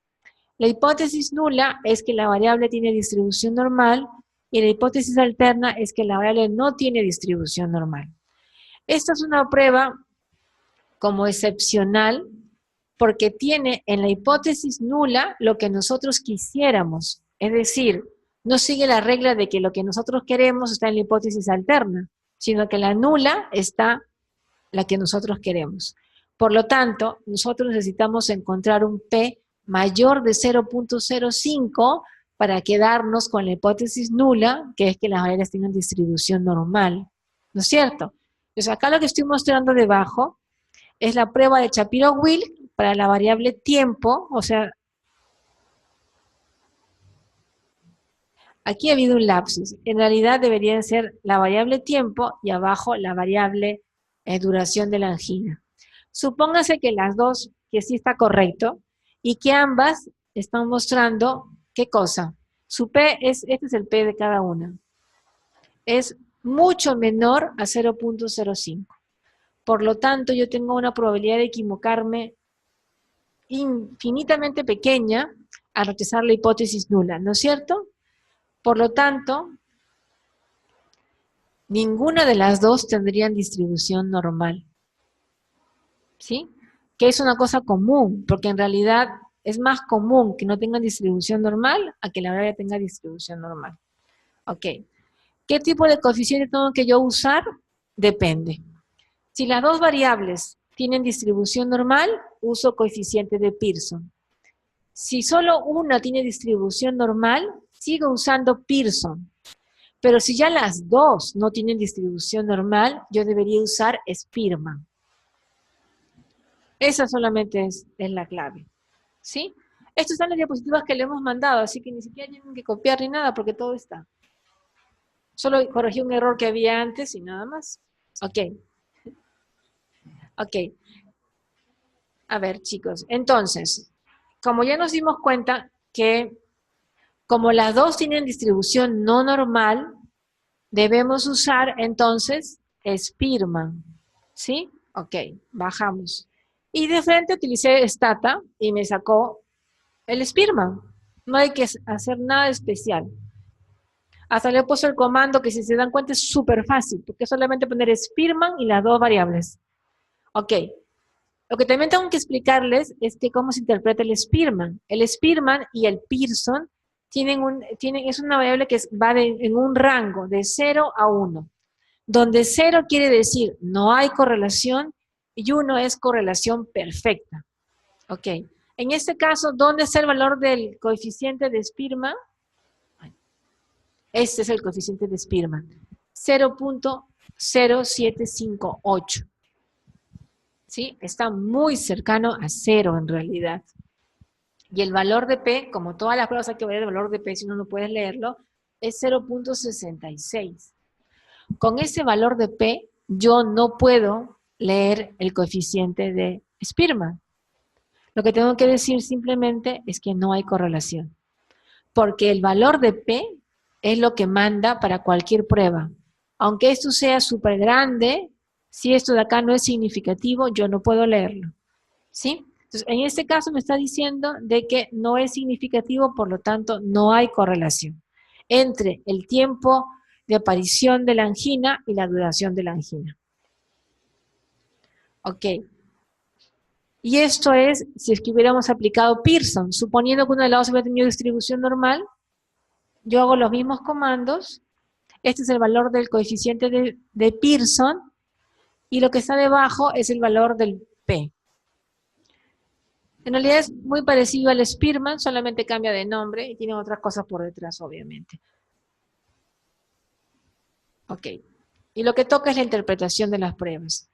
La hipótesis nula es que la variable tiene distribución normal, y la hipótesis alterna es que la variable no tiene distribución normal. Esta es una prueba como excepcional porque tiene en la hipótesis nula lo que nosotros quisiéramos. Es decir, no sigue la regla de que lo que nosotros queremos está en la hipótesis alterna, sino que la nula está la que nosotros queremos. Por lo tanto, nosotros necesitamos encontrar un P mayor de 0.05 para quedarnos con la hipótesis nula, que es que las variables tengan distribución normal. ¿No es cierto? Entonces, acá lo que estoy mostrando debajo es la prueba de Shapiro-Wilk para la variable tiempo, o sea, aquí ha habido un lapsus. En realidad debería ser la variable tiempo y abajo la variable duración de la angina. Supóngase que las dos, que sí está correcto, y que ambas están mostrando, ¿qué cosa? Su P es, este es el P de cada una. Es mucho menor a 0.05. Por lo tanto, yo tengo una probabilidad de equivocarme infinitamente pequeña al rechazar la hipótesis nula, ¿no es cierto? Por lo tanto, ninguna de las dos tendrían distribución normal. ¿Sí? Que es una cosa común, porque en realidad es más común que no tengan distribución normal a que la variable tenga distribución normal. Ok. ¿Qué tipo de coeficiente tengo que yo usar? Depende. Si las dos variables tienen distribución normal, uso coeficiente de Pearson. Si solo una tiene distribución normal, sigo usando Pearson. Pero si ya las dos no tienen distribución normal, yo debería usar Spearman. Esa solamente es la clave. ¿Sí? Estas están las diapositivas que le hemos mandado, así que ni siquiera tienen que copiar ni nada porque todo está. Solo corregí un error que había antes y nada más. Ok. Ok. A ver, chicos. Entonces, como ya nos dimos cuenta que como las dos tienen distribución no normal, debemos usar entonces Spearman. ¿Sí? Ok. Bajamos. Y de frente utilicé Stata y me sacó el Spearman. No hay que hacer nada especial. Hasta le he puesto el comando que si se dan cuenta es súper fácil, porque es solamente poner Spearman y las dos variables. Ok. Lo que también tengo que explicarles es que cómo se interpreta el Spearman. El Spearman y el Pearson es una variable que va en un rango de 0 a 1, donde 0 quiere decir no hay correlación y 1 es correlación perfecta. Ok. En este caso, ¿dónde está el valor del coeficiente de Spearman? Este es el coeficiente de Spearman, 0.0758. ¿Sí? Está muy cercano a 0 en realidad. Y el valor de P, como todas las pruebas hay que ver el valor de P, si uno no puede leerlo, es 0.66. Con ese valor de P, yo no puedo leer el coeficiente de Spearman. Lo que tengo que decir simplemente es que no hay correlación. Porque el valor de P es lo que manda para cualquier prueba. Aunque esto sea súper grande, si esto de acá no es significativo, yo no puedo leerlo. ¿Sí? Entonces, en este caso me está diciendo de que no es significativo, por lo tanto, no hay correlación entre el tiempo de aparición de la angina y la duración de la angina. Ok. Y esto es si es que hubiéramos aplicado Pearson. Suponiendo que uno de los lados hubiera tenido distribución normal, yo hago los mismos comandos. Este es el valor del coeficiente de Pearson y lo que está debajo es el valor del P. En realidad es muy parecido al Spearman, solamente cambia de nombre y tiene otras cosas por detrás, obviamente. Ok. Y lo que toca es la interpretación de las pruebas.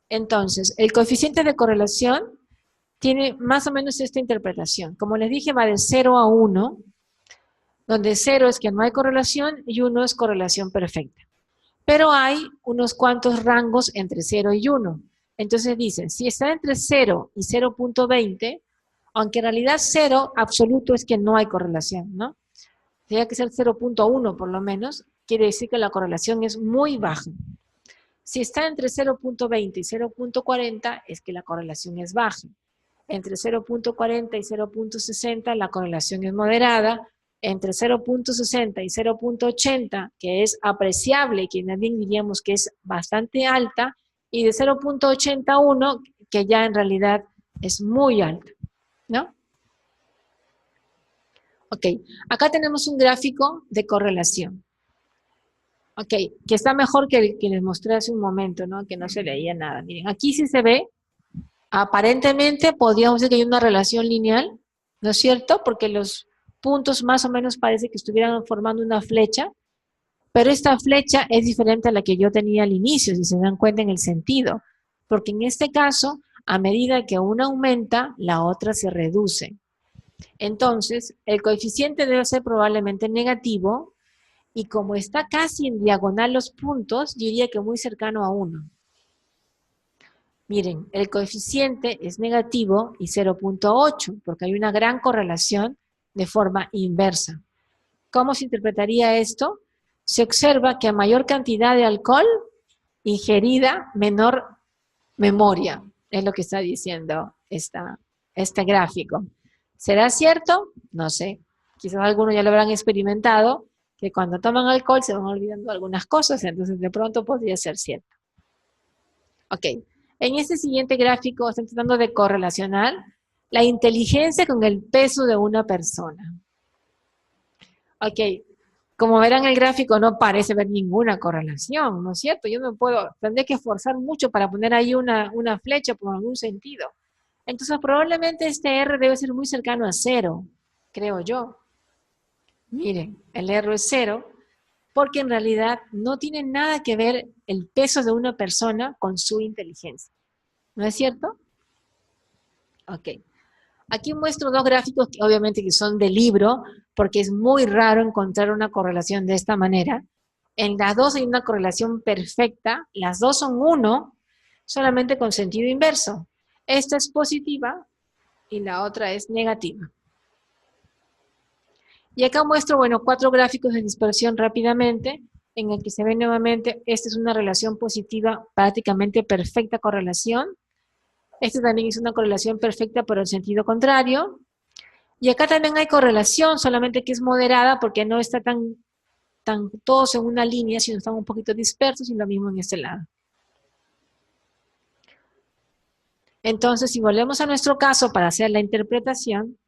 Entonces, el coeficiente de correlación tiene más o menos esta interpretación. Como les dije, va de 0 a 1, donde 0 es que no hay correlación y 1 es correlación perfecta. Pero hay unos cuantos rangos entre 0 y 1. Entonces dicen, si está entre 0 y 0.20, aunque en realidad 0 absoluto es que no hay correlación, ¿no? Tiene que ser 0.1 por lo menos, quiere decir que la correlación es muy baja. Si está entre 0.20 y 0.40 es que la correlación es baja. Entre 0.40 y 0.60 la correlación es moderada. Entre 0.60 y 0.80, que es apreciable, que también diríamos que es bastante alta, y de 0.81, que ya en realidad es muy alta, ¿no? Ok, acá tenemos un gráfico de correlación. Ok, que está mejor que el que les mostré hace un momento, ¿no? Que no se leía nada. Miren, aquí sí se ve, aparentemente podríamos decir que hay una relación lineal, ¿no es cierto? Porque los puntos más o menos parece que estuvieran formando una flecha, pero esta flecha es diferente a la que yo tenía al inicio, si se dan cuenta en el sentido, porque en este caso, a medida que una aumenta, la otra se reduce. Entonces, el coeficiente debe ser probablemente negativo, y como está casi en diagonal los puntos, yo diría que muy cercano a 1. Miren, el coeficiente es negativo y 0.8, porque hay una gran correlación de forma inversa. ¿Cómo se interpretaría esto? Se observa que a mayor cantidad de alcohol ingerida, menor memoria. Es lo que está diciendo este gráfico. ¿Será cierto? No sé. Quizás algunos ya lo habrán experimentado, que cuando toman alcohol se van olvidando algunas cosas, entonces de pronto podría ser cierto. Ok. En este siguiente gráfico están tratando de correlacionar la inteligencia con el peso de una persona. Ok, como verán el gráfico no parece haber ninguna correlación, ¿no es cierto? Yo no puedo, tendré que esforzar mucho para poner ahí una flecha por algún sentido. Entonces probablemente este R debe ser muy cercano a 0, creo yo. Miren, el R es 0, porque en realidad no tiene nada que ver el peso de una persona con su inteligencia. ¿No es cierto? Ok. Aquí muestro dos gráficos que obviamente que son de libro, porque es muy raro encontrar una correlación de esta manera. En las dos hay una correlación perfecta, las dos son 1, solamente con sentido inverso. Esta es positiva y la otra es negativa. Y acá muestro, bueno, 4 gráficos de dispersión rápidamente, en el que se ve nuevamente, esta es una relación positiva, prácticamente perfecta correlación. Esta también es una correlación perfecta, pero en sentido contrario. Y acá también hay correlación, solamente que es moderada porque no está tan todos en una línea, sino están un poquito dispersos, y lo mismo en este lado. Entonces, si volvemos a nuestro caso para hacer la interpretación,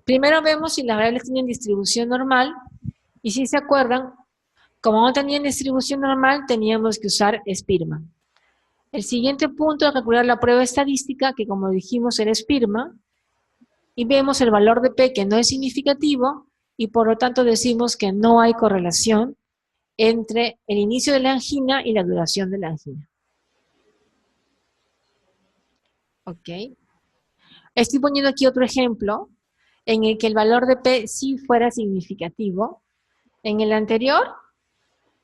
primero vemos si las variables tienen distribución normal, y si se acuerdan, como no tenían distribución normal, teníamos que usar Spearman. El siguiente punto es calcular la prueba estadística, que como dijimos era Spearman, y vemos el valor de P que no es significativo, y por lo tanto decimos que no hay correlación entre el inicio de la angina y la duración de la angina. Ok. Estoy poniendo aquí otro ejemplo en el que el valor de P sí fuera significativo. En el anterior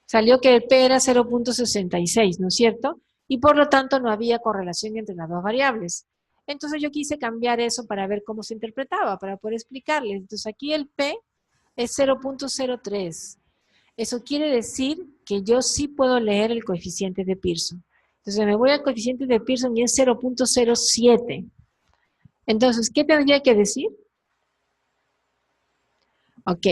salió que el P era 0.66, ¿no es cierto? Y por lo tanto no había correlación entre las dos variables. Entonces yo quise cambiar eso para ver cómo se interpretaba, para poder explicarles. Entonces aquí el P es 0.03. Eso quiere decir que yo sí puedo leer el coeficiente de Pearson. Entonces me voy al coeficiente de Pearson y es 0.07. Entonces, ¿qué tendría que decir? Ok,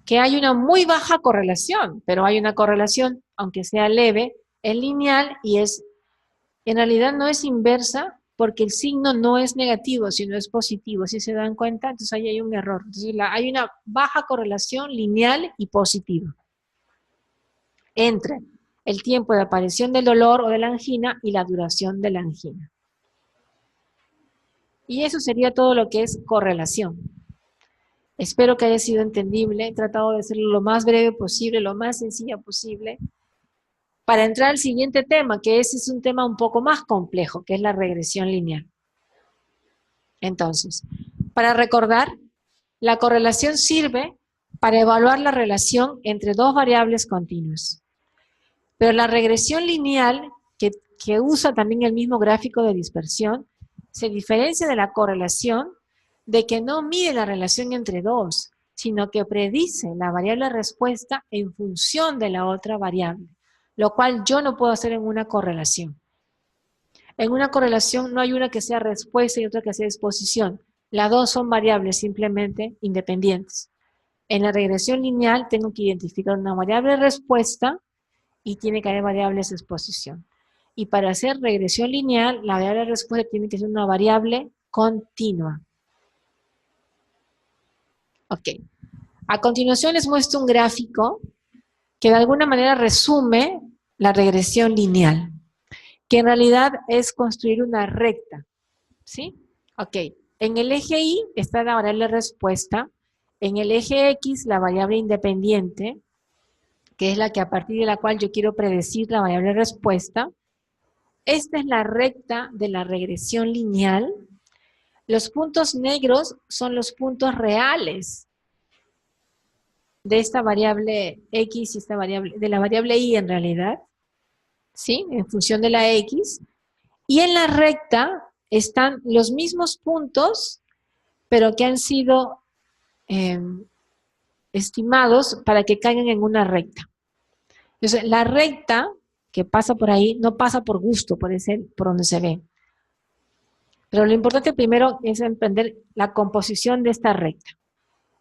que hay una muy baja correlación, pero hay una correlación, aunque sea leve, es lineal y en realidad no es inversa porque el signo no es negativo, sino es positivo. Si se dan cuenta, entonces ahí hay un error. Entonces hay una baja correlación lineal y positiva entre el tiempo de aparición del dolor o de la angina y la duración de la angina. Y eso sería todo lo que es correlación. Espero que haya sido entendible. He tratado de hacerlo lo más breve posible, lo más sencilla posible, para entrar al siguiente tema, que ese es un tema un poco más complejo, que es la regresión lineal. Entonces, para recordar, la correlación sirve para evaluar la relación entre dos variables continuas. Pero la regresión lineal, que usa también el mismo gráfico de dispersión, se diferencia de la correlación de que no mide la relación entre dos, sino que predice la variable respuesta en función de la otra variable, lo cual yo no puedo hacer en una correlación. En una correlación no hay una que sea respuesta y otra que sea exposición. Las dos son variables simplemente independientes. En la regresión lineal tengo que identificar una variable respuesta y tiene que haber variables exposición. Y para hacer regresión lineal, la variable respuesta tiene que ser una variable continua. Ok. A continuación les muestro un gráfico que de alguna manera resume la regresión lineal, que en realidad es construir una recta. ¿Sí? Ok. En el eje Y está la variable respuesta, en el eje X la variable independiente, que es la que a partir de la cual yo quiero predecir la variable respuesta. Esta es la recta de la regresión lineal. Los puntos negros son los puntos reales de esta variable X y esta variable, de la variable Y en realidad, ¿sí? En función de la X. Y en la recta están los mismos puntos, pero que han sido estimados para que caigan en una recta. Entonces, la recta que pasa por ahí no pasa por gusto, puede ser por donde se ve. Pero lo importante primero es entender la composición de esta recta.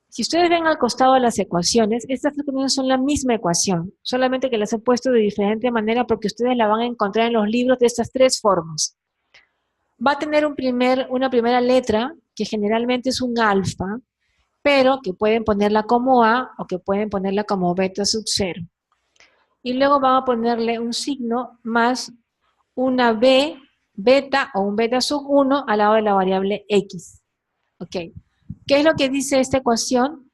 Si ustedes ven al costado de las ecuaciones, estas ecuaciones son la misma ecuación, solamente que las he puesto de diferente manera porque ustedes la van a encontrar en los libros de estas tres formas. Va a tener una primera letra, que generalmente es un alfa, pero que pueden ponerla como A o que pueden ponerla como beta sub 0. Y luego van a ponerle un signo más una B, beta o un beta sub 1 al lado de la variable X. ¿Ok? ¿Qué es lo que dice esta ecuación?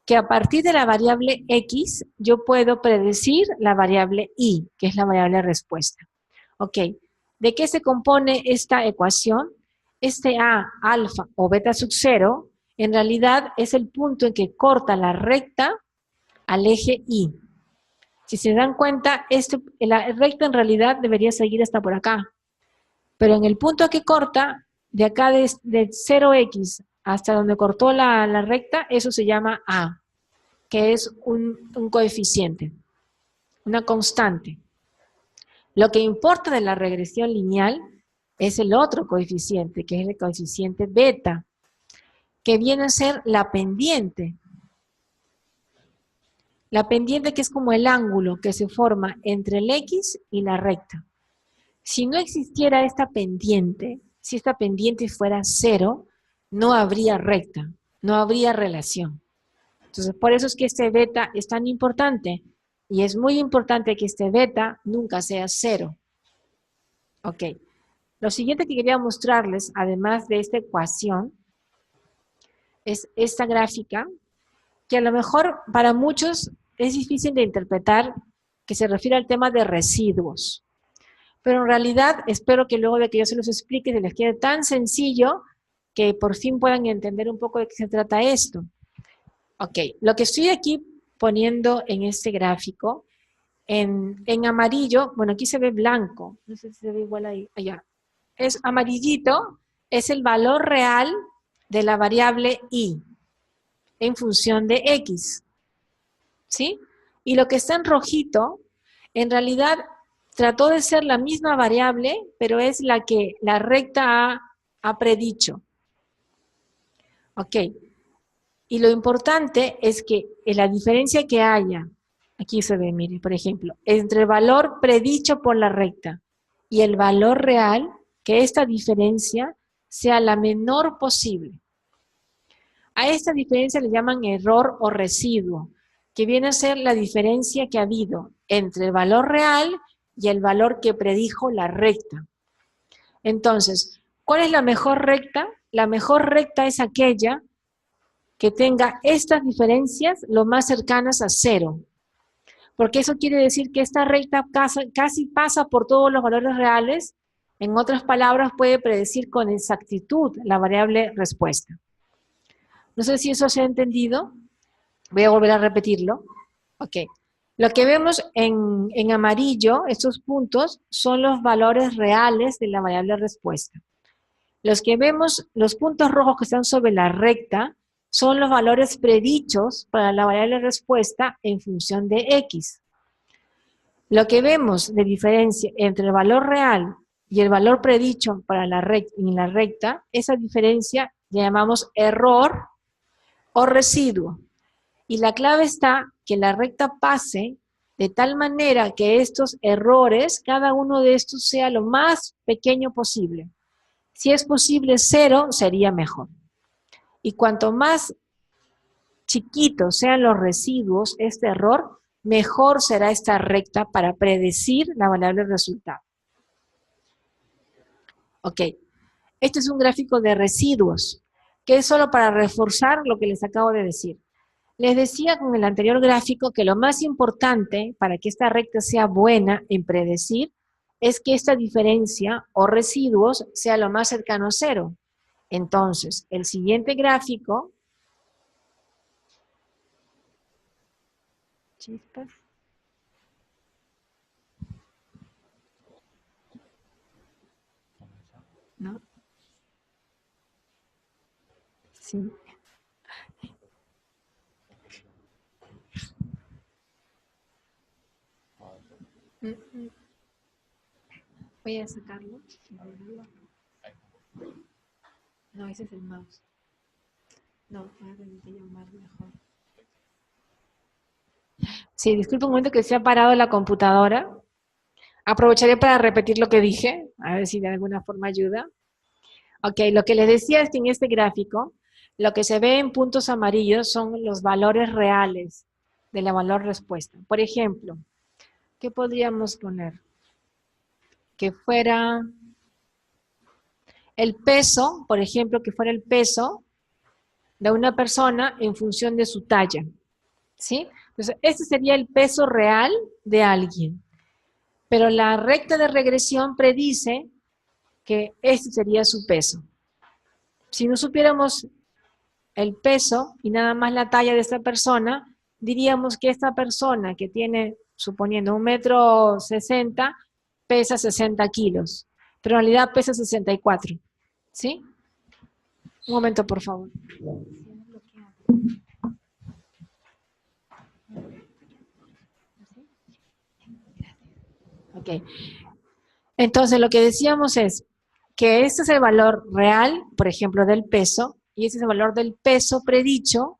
Que a partir de la variable X yo puedo predecir la variable Y, que es la variable respuesta. ¿Ok? ¿De qué se compone esta ecuación? Este A, alfa o beta sub 0, en realidad es el punto en que corta la recta al eje Y. Si se dan cuenta, la recta en realidad debería seguir hasta por acá. Pero en el punto que corta, de acá de 0x hasta donde cortó la recta, eso se llama A, que es un coeficiente, una constante. Lo que importa de la regresión lineal es el otro coeficiente, que es el coeficiente beta, que viene a ser la pendiente. La pendiente que es como el ángulo que se forma entre el X y la recta. Si no existiera esta pendiente, si esta pendiente fuera 0, no habría recta, no habría relación. Entonces, por eso es que este beta es tan importante. Y es muy importante que este beta nunca sea 0. Ok. Lo siguiente que quería mostrarles, además de esta ecuación, es esta gráfica, que a lo mejor para muchos es difícil de interpretar, que se refiere al tema de residuos. Pero en realidad espero que luego de que yo se los explique se les quede tan sencillo que por fin puedan entender un poco de qué se trata esto. Ok, lo que estoy aquí poniendo en este gráfico, en amarillo, bueno, aquí se ve blanco, no sé si se ve igual ahí, allá. Es amarillito, es el valor real de la variable Y en función de X, ¿sí? Y lo que está en rojito, en realidad trató de ser la misma variable, pero es la que la recta ha predicho. Ok. Y lo importante es que la diferencia que haya, aquí se ve, mire, por ejemplo, entre el valor predicho por la recta y el valor real, que esta diferencia sea la menor posible. A esta diferencia le llaman error o residuo, que viene a ser la diferencia que ha habido entre el valor real y el valor que predijo la recta. Entonces, ¿cuál es la mejor recta? La mejor recta es aquella que tenga estas diferencias lo más cercanas a 0. Porque eso quiere decir que esta recta casi pasa por todos los valores reales En otras palabras, puede predecir con exactitud la variable respuesta. No sé si eso se ha entendido. Voy a volver a repetirlo. Ok. Lo que vemos en amarillo, estos puntos, son los valores reales de la variable respuesta. Los que vemos, los puntos rojos que están sobre la recta, son los valores predichos para la variable respuesta en función de X. Lo que vemos de diferencia entre el valor real y el valor predicho para la recta, esa diferencia la llamamos error o residuo. Y la clave está que la recta pase de tal manera que estos errores, cada uno de estos sea lo más pequeño posible. Si es posible 0, sería mejor. Y cuanto más chiquitos sean los residuos, este error, mejor será esta recta para predecir la variable resultado. Ok, este es un gráfico de residuos, que es solo para reforzar lo que les acabo de decir. Les decía con el anterior gráfico que lo más importante para que esta recta sea buena en predecir es que esta diferencia o residuos sea lo más cercano a 0. Entonces, el siguiente gráfico... Chispas. ¿No? Sí. Voy a sacarlo. No, ese es el mouse. No, voy a tener que llamar mejor. Sí, disculpe un momento que se ha parado la computadora. Aprovecharé para repetir lo que dije, a ver si de alguna forma ayuda. Ok, lo que les decía es que en este gráfico, lo que se ve en puntos amarillos son los valores reales de la valor respuesta. Por ejemplo, ¿qué podríamos poner? Que fuera el peso, por ejemplo, que fuera el peso de una persona en función de su talla, ¿sí? Entonces, este sería el peso real de alguien. Pero la recta de regresión predice que este sería su peso. Si no supiéramos el peso y nada más la talla de esta persona, diríamos que esta persona que tiene, suponiendo 1,60 m, pesa 60 kilos, pero en realidad pesa 64, ¿sí? Un momento, por favor. Ok. Entonces, lo que decíamos es que este es el valor real, por ejemplo, del peso, y ese es el valor del peso predicho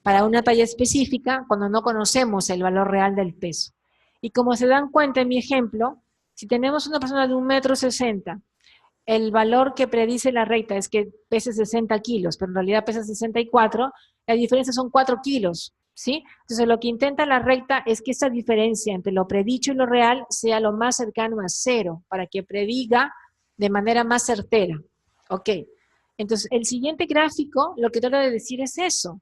para una talla específica cuando no conocemos el valor real del peso. Y como se dan cuenta en mi ejemplo, si tenemos una persona de 1,60 m, el valor que predice la recta es que pese 60 kilos, pero en realidad pesa 64, la diferencia son 4 kilos, ¿sí? Entonces lo que intenta la recta es que esa diferencia entre lo predicho y lo real sea lo más cercano a 0, para que prediga de manera más certera. Ok, entonces el siguiente gráfico lo que trata de decir es eso.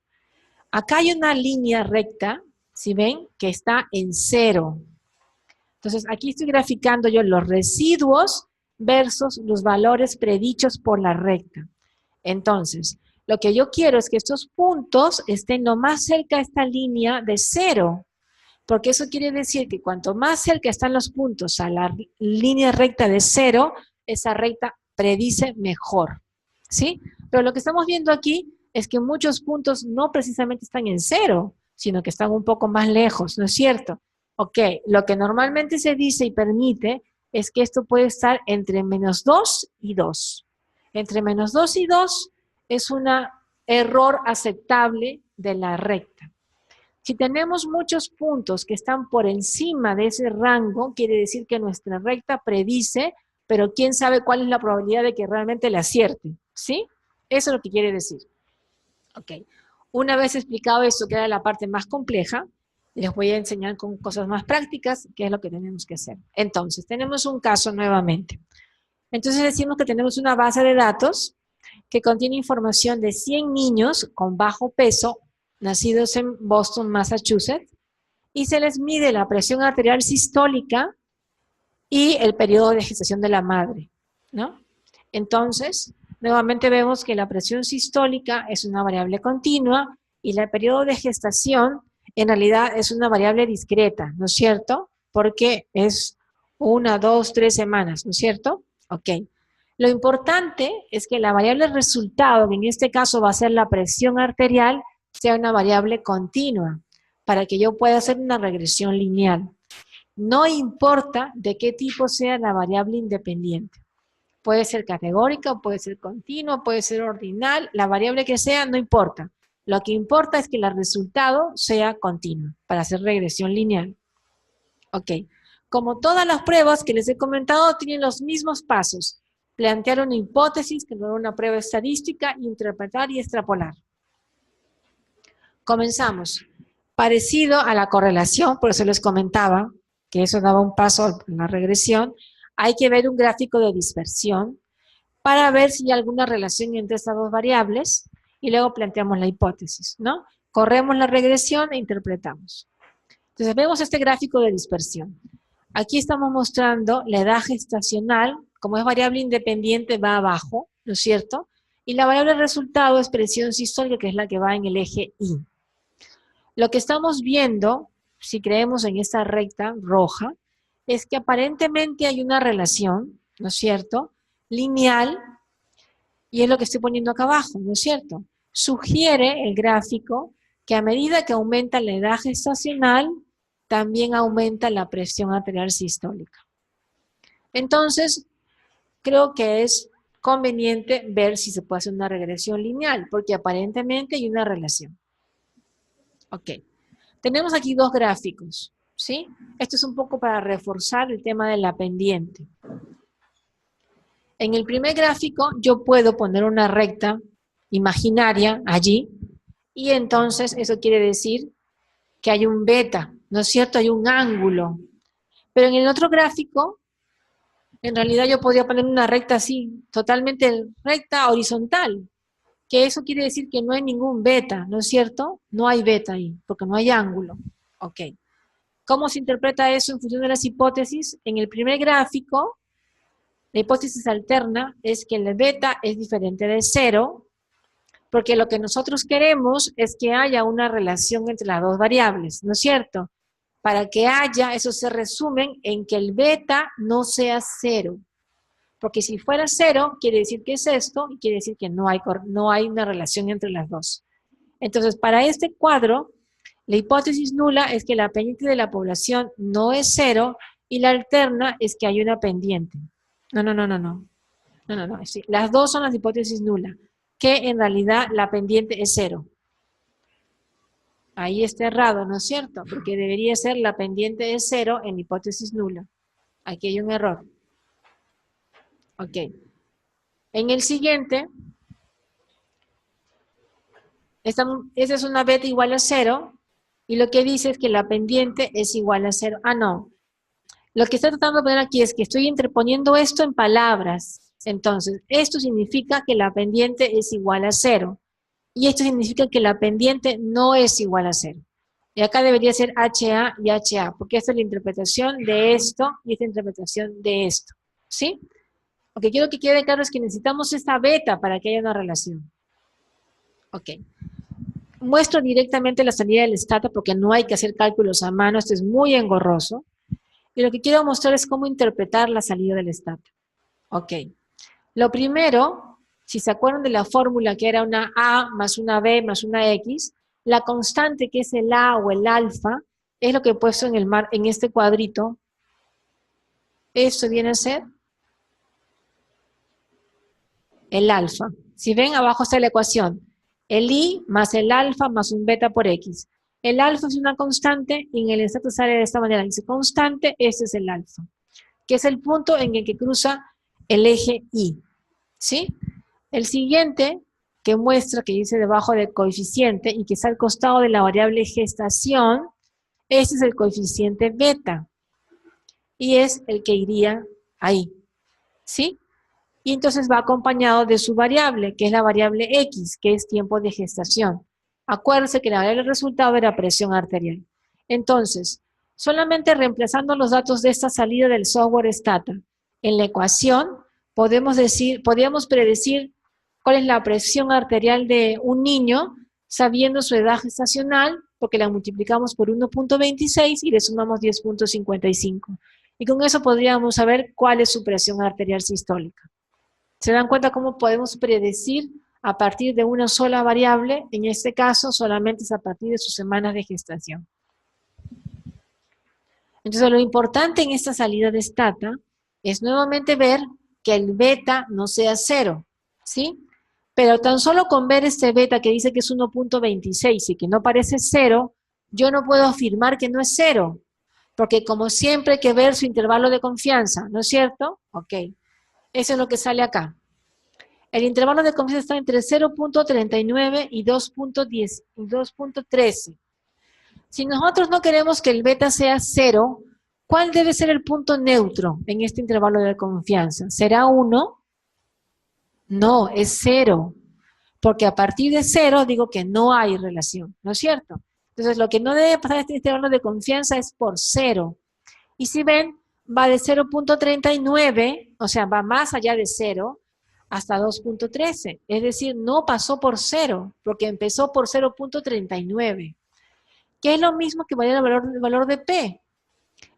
Acá hay una línea recta, ¿sí ven? Que está en 0. Entonces aquí estoy graficando yo los residuos versus los valores predichos por la recta. Entonces, lo que yo quiero es que estos puntos estén lo más cerca a esta línea de 0, porque eso quiere decir que cuanto más cerca están los puntos a la línea recta de 0, esa recta predice mejor, ¿sí? Pero lo que estamos viendo aquí es que muchos puntos no precisamente están en 0, sino que están un poco más lejos, ¿no es cierto? Ok, lo que normalmente se dice y permite es que esto puede estar entre -2 y 2. Entre -2 y 2 es un error aceptable de la recta. Si tenemos muchos puntos que están por encima de ese rango, quiere decir que nuestra recta predice, pero quién sabe cuál es la probabilidad de que realmente le acierte, ¿sí? Eso es lo que quiere decir. Ok, una vez explicado esto, que era la parte más compleja, les voy a enseñar con cosas más prácticas qué es lo que tenemos que hacer. Entonces, tenemos un caso nuevamente. Entonces decimos que tenemos una base de datos que contiene información de 100 niños con bajo peso, nacidos en Boston, Massachusetts, y se les mide la presión arterial sistólica y el periodo de gestación de la madre, ¿no? Entonces, nuevamente vemos que la presión sistólica es una variable continua y el periodo de gestación en realidad es una variable discreta, ¿no es cierto? Porque es 1, 2, 3 semanas, ¿no es cierto? Ok. Lo importante es que la variable resultado, que en este caso va a ser la presión arterial, sea una variable continua, para que yo pueda hacer una regresión lineal. No importa de qué tipo sea la variable independiente. Puede ser categórica, puede ser continua, puede ser ordinal, la variable que sea, no importa. Lo que importa es que el resultado sea continuo para hacer regresión lineal. Ok. Como todas las pruebas que les he comentado, tienen los mismos pasos. Plantear una hipótesis, que no es una prueba estadística, interpretar y extrapolar. Comenzamos. Parecido a la correlación, por eso les comentaba que eso daba un paso a la regresión, hay que ver un gráfico de dispersión para ver si hay alguna relación entre estas dos variables y luego planteamos la hipótesis, ¿no? Corremos la regresión e interpretamos. Entonces vemos este gráfico de dispersión. Aquí estamos mostrando la edad gestacional, como es variable independiente va abajo, ¿no es cierto? Y la variable resultado es presión sistólica, que es la que va en el eje Y. Lo que estamos viendo, si creemos en esta recta roja, es que aparentemente hay una relación, ¿no es cierto?, lineal, y es lo que estoy poniendo acá abajo, ¿no es cierto? Sugiere el gráfico que a medida que aumenta la edad gestacional, también aumenta la presión arterial sistólica. Entonces, creo que es conveniente ver si se puede hacer una regresión lineal, porque aparentemente hay una relación. Ok. Tenemos aquí dos gráficos, ¿sí? Esto es un poco para reforzar el tema de la pendiente. En el primer gráfico yo puedo poner una recta imaginaria allí y entonces eso quiere decir que hay un beta, ¿no es cierto? Hay un ángulo. Pero en el otro gráfico, en realidad yo podría poner una recta así, totalmente recta, horizontal, que eso quiere decir que no hay ningún beta, ¿no es cierto? No hay beta ahí, porque no hay ángulo. Ok. ¿Cómo se interpreta eso en función de las hipótesis? En el primer gráfico, la hipótesis alterna es que el beta es diferente de 0, porque lo que nosotros queremos es que haya una relación entre las dos variables, ¿no es cierto? Para que haya, eso se resume en que el beta no sea 0. Porque si fuera 0, quiere decir que es esto, y quiere decir que no hay una relación entre las dos. Entonces, para este cuadro, la hipótesis nula es que la pendiente de la población no es 0, y la alterna es que hay una pendiente. No. Sí, las dos son las hipótesis nulas, que en realidad la pendiente es 0. Ahí está errado, ¿no es cierto? Porque debería ser la pendiente es 0 en hipótesis nula. Aquí hay un error. Ok. En el siguiente, esa es una beta igual a 0, y lo que dice es que la pendiente es igual a 0. Ah, no. Lo que estoy tratando de poner aquí es que estoy interponiendo esto en palabras. Entonces, esto significa que la pendiente es igual a 0. Y esto significa que la pendiente no es igual a 0. Y acá debería ser HA y HA, porque esta es la interpretación de esto y esta interpretación de esto. ¿Sí? Lo que quiero que quede claro es que necesitamos esta beta para que haya una relación. Ok. Muestro directamente la salida del stata porque no hay que hacer cálculos a mano, esto es muy engorroso. Y lo que quiero mostrar es cómo interpretar la salida del stata. Ok. Lo primero, si se acuerdan de la fórmula que era una A más una B más una X, la constante que es el A o el alfa, es lo que he puesto en este cuadrito. Esto viene a ser el alfa. Si ven, abajo está la ecuación. El I más el alfa más un beta por X. El alfa es una constante y en el estado sale de esta manera. Dice constante, este es el alfa, que es el punto en el que cruza el eje Y. ¿Sí? El siguiente, que muestra que dice debajo del coeficiente y que está al costado de la variable gestación, este es el coeficiente beta. Y es el que iría ahí. ¿Sí? Y entonces va acompañado de su variable, que es la variable X, que es tiempo de gestación. Acuérdense que la variable resultado era presión arterial. Entonces, Solamente reemplazando los datos de esta salida del software Stata en la ecuación, podríamos predecir cuál es la presión arterial de un niño sabiendo su edad gestacional, porque la multiplicamos por 1.26 y le sumamos 10.55. Y con eso podríamos saber cuál es su presión arterial sistólica. ¿Se dan cuenta cómo podemos predecir a partir de una sola variable? En este caso, solamente es a partir de sus semanas de gestación. Entonces, lo importante en esta salida de Stata es nuevamente ver que el beta no sea 0, ¿sí? Pero tan solo con ver este beta que dice que es 1.26 y que no parece 0, yo no puedo afirmar que no es 0, porque como siempre hay que ver su intervalo de confianza, ¿no es cierto? Ok, eso es lo que sale acá. El intervalo de confianza está entre 0.39 y 2.10 y 2.13. Si nosotros no queremos que el beta sea 0, ¿cuál debe ser el punto neutro en este intervalo de confianza? ¿Será 1? No, es 0. Porque a partir de 0 digo que no hay relación, ¿no es cierto? Entonces, lo que no debe pasar en este intervalo de confianza es por 0. Y si ven, va de 0.39, o sea, va más allá de 0, hasta 2.13. Es decir, no pasó por 0, porque empezó por 0.39. Que es lo mismo que vaya el valor de P.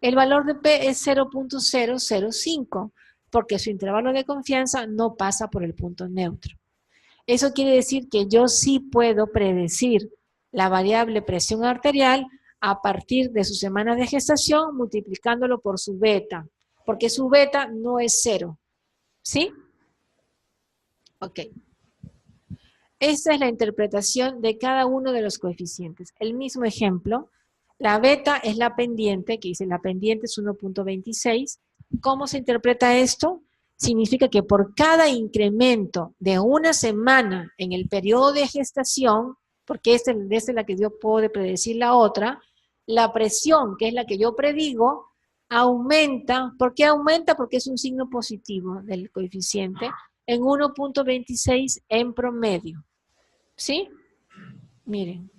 El valor de P es 0.005, porque su intervalo de confianza no pasa por el punto neutro. Eso quiere decir que yo sí puedo predecir la variable presión arterial a partir de sus semanas de gestación, multiplicándolo por su beta, porque su beta no es 0. ¿Sí? Ok. Esta es la interpretación de cada uno de los coeficientes. El mismo ejemplo, la beta es la pendiente, que dice la pendiente es 1.26. ¿Cómo se interpreta esto? Significa que por cada incremento de una semana en el periodo de gestación, porque esta es la que yo puedo predecir la otra, la presión, que es la que yo predigo, aumenta. ¿Por qué aumenta? Porque es un signo positivo del coeficiente en 1.26 en promedio. ¿Sí? Miren.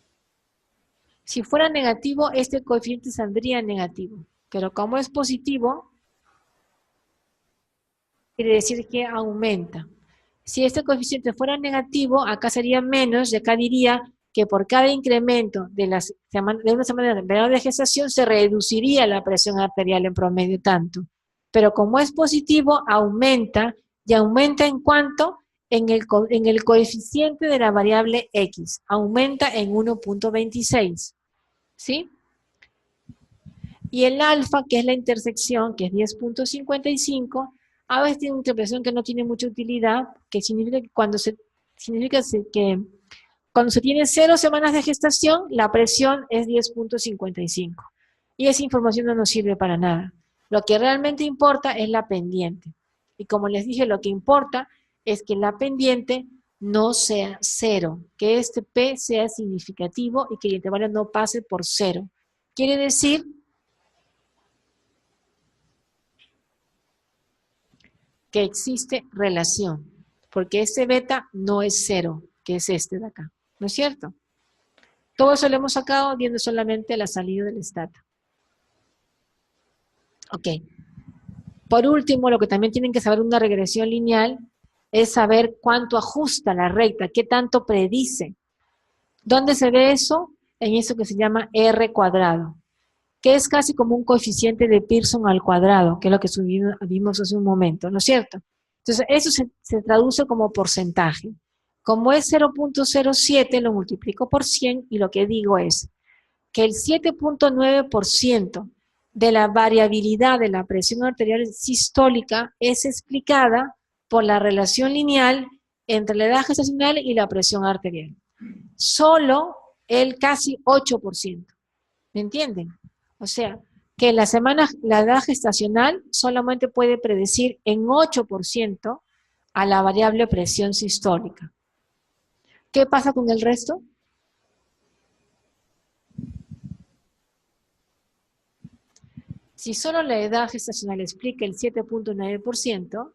Si fuera negativo, este coeficiente saldría negativo. Pero como es positivo, quiere decir que aumenta. Si este coeficiente fuera negativo, acá sería menos, y acá diría que por cada incremento de una semana de periodo de gestación se reduciría la presión arterial en promedio tanto. Pero como es positivo, aumenta, y aumenta en cuánto? En el coeficiente de la variable X. Aumenta en 1.26. ¿Sí? Y el alfa, que es la intersección, que es 10.55, a veces tiene una interpretación que no tiene mucha utilidad, que significa que cuando se tiene 0 semanas de gestación, la presión es 10.55. Y esa información no nos sirve para nada. Lo que realmente importa es la pendiente. Y como les dije, lo que importa es que la pendiente no sea 0, que este P sea significativo y que el intervalo no pase por 0. Quiere decir que existe relación, porque este beta no es 0, que es este de acá, ¿no es cierto? Todo eso lo hemos sacado viendo solamente la salida del Stata. Ok. Por último, lo que también tienen que saber una regresión lineal es saber cuánto ajusta la recta, qué tanto predice. ¿Dónde se ve eso? En eso que se llama R cuadrado, que es casi como un coeficiente de Pearson al cuadrado, que es lo que vimos hace un momento, ¿no es cierto? Entonces, eso se traduce como porcentaje. Como es 0.07, lo multiplico por 100 y lo que digo es que el 7.9% de la variabilidad de la presión arterial sistólica es explicada por la relación lineal entre la edad gestacional y la presión arterial. Solo el casi 8%. ¿Me entienden? O sea, que la edad gestacional solamente puede predecir en 8% a la variable presión sistólica. ¿Qué pasa con el resto? Si solo la edad gestacional explica el 7.9%,